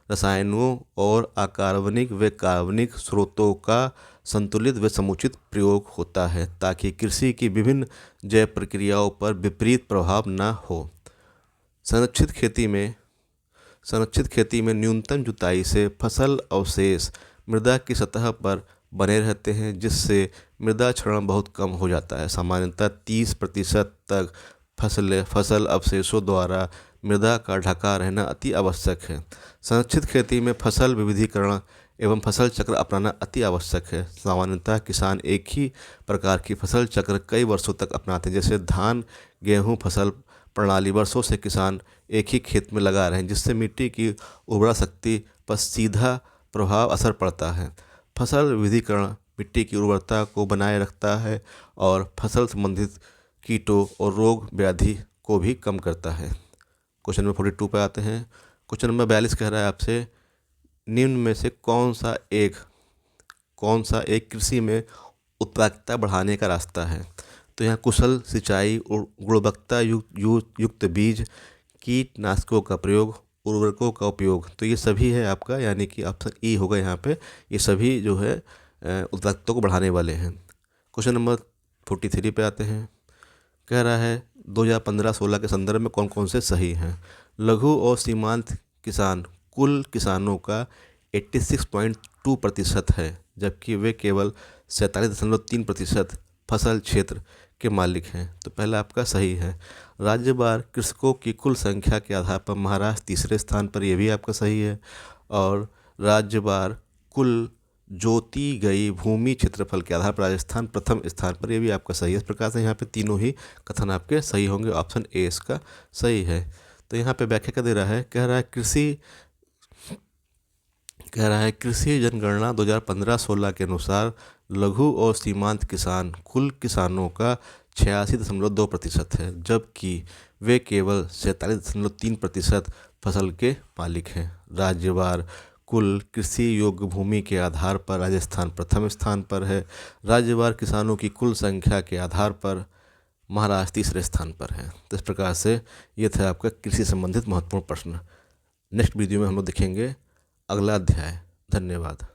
रसायनों और अकार्बनिक व कार्बनिक स्रोतों का संतुलित व समुचित प्रयोग होता है ताकि कृषि की विभिन्न जैव प्रक्रियाओं पर विपरीत प्रभाव न हो। संरक्षित खेती में न्यूनतम जुताई से फसल अवशेष मृदा की सतह पर बने रहते हैं जिससे मृदा क्षरण बहुत कम हो जाता है। सामान्यतः 30% तक फसल अवशेषों द्वारा मृदा का ढका रहना अति आवश्यक है। संरक्षित खेती में फसल विविधीकरण एवं फसल चक्र अपनाना अति आवश्यक है। सामान्यतः किसान एक ही प्रकार की फसल चक्र कई वर्षों तक अपनाते हैं, जैसे धान गेहूँ फसल प्रणाली वर्षों से किसान एक ही खेत में लगा रहे हैं जिससे मिट्टी की उर्वरा शक्ति पर सीधा प्रभाव असर पड़ता है। फसल विविधीकरण मिट्टी की उर्वरता को बनाए रखता है और फसल संबंधित कीटों और रोग व्याधि को भी कम करता है। क्वेश्चन नंबर 42 पे आते हैं। क्वेश्चन नंबर 42 कह रहा है आपसे निम्न में से कौन सा एक कृषि में उत्पादकता बढ़ाने का रास्ता है। तो यहाँ कुशल सिंचाई, गुणवत्ता युक्त बीज, कीटनाशकों का प्रयोग, उर्वरकों का उपयोग, तो ये सभी है आपका, यानी कि ऑप्शन ई होगा यहाँ पे। ये सभी जो है उत्पादकता को बढ़ाने वाले हैं। क्वेश्चन नंबर 43 पे आते हैं। कह रहा है 2015-16 के संदर्भ में कौन कौन से सही हैं। लघु और सीमांत किसान कुल किसानों का 86.2% है, जबकि वे केवल 47.3% फसल क्षेत्र के मालिक हैं। तो पहला आपका सही है। राज्यवार कृषकों की कुल संख्या के आधार पर महाराष्ट्र तीसरे स्थान पर, यह भी आपका सही है। और राज्यवार कुल जोती गई भूमि क्षेत्रफल के आधार पर राजस्थान प्रथम स्थान पर, यह भी आपका सही है। इस प्रकार से यहाँ पे तीनों ही कथन आपके सही होंगे, ऑप्शन ए इसका सही है। तो यहाँ पे व्याख्या क्या दे रहा है, कह रहा है कृषि जनगणना 2015-16 के अनुसार लघु और सीमांत किसान कुल किसानों का 86.2% है, जबकि वे केवल 47.3% फसल के मालिक हैं। राज्यवार कुल कृषि योग्य भूमि के आधार पर राजस्थान प्रथम स्थान पर है। राज्यवार किसानों की कुल संख्या के आधार पर महाराष्ट्र तीसरे स्थान पर है। तो इस प्रकार से ये था आपका कृषि संबंधित महत्वपूर्ण प्रश्न। नेक्स्ट वीडियो में हम लोग देखेंगे अगला अध्याय। धन्यवाद।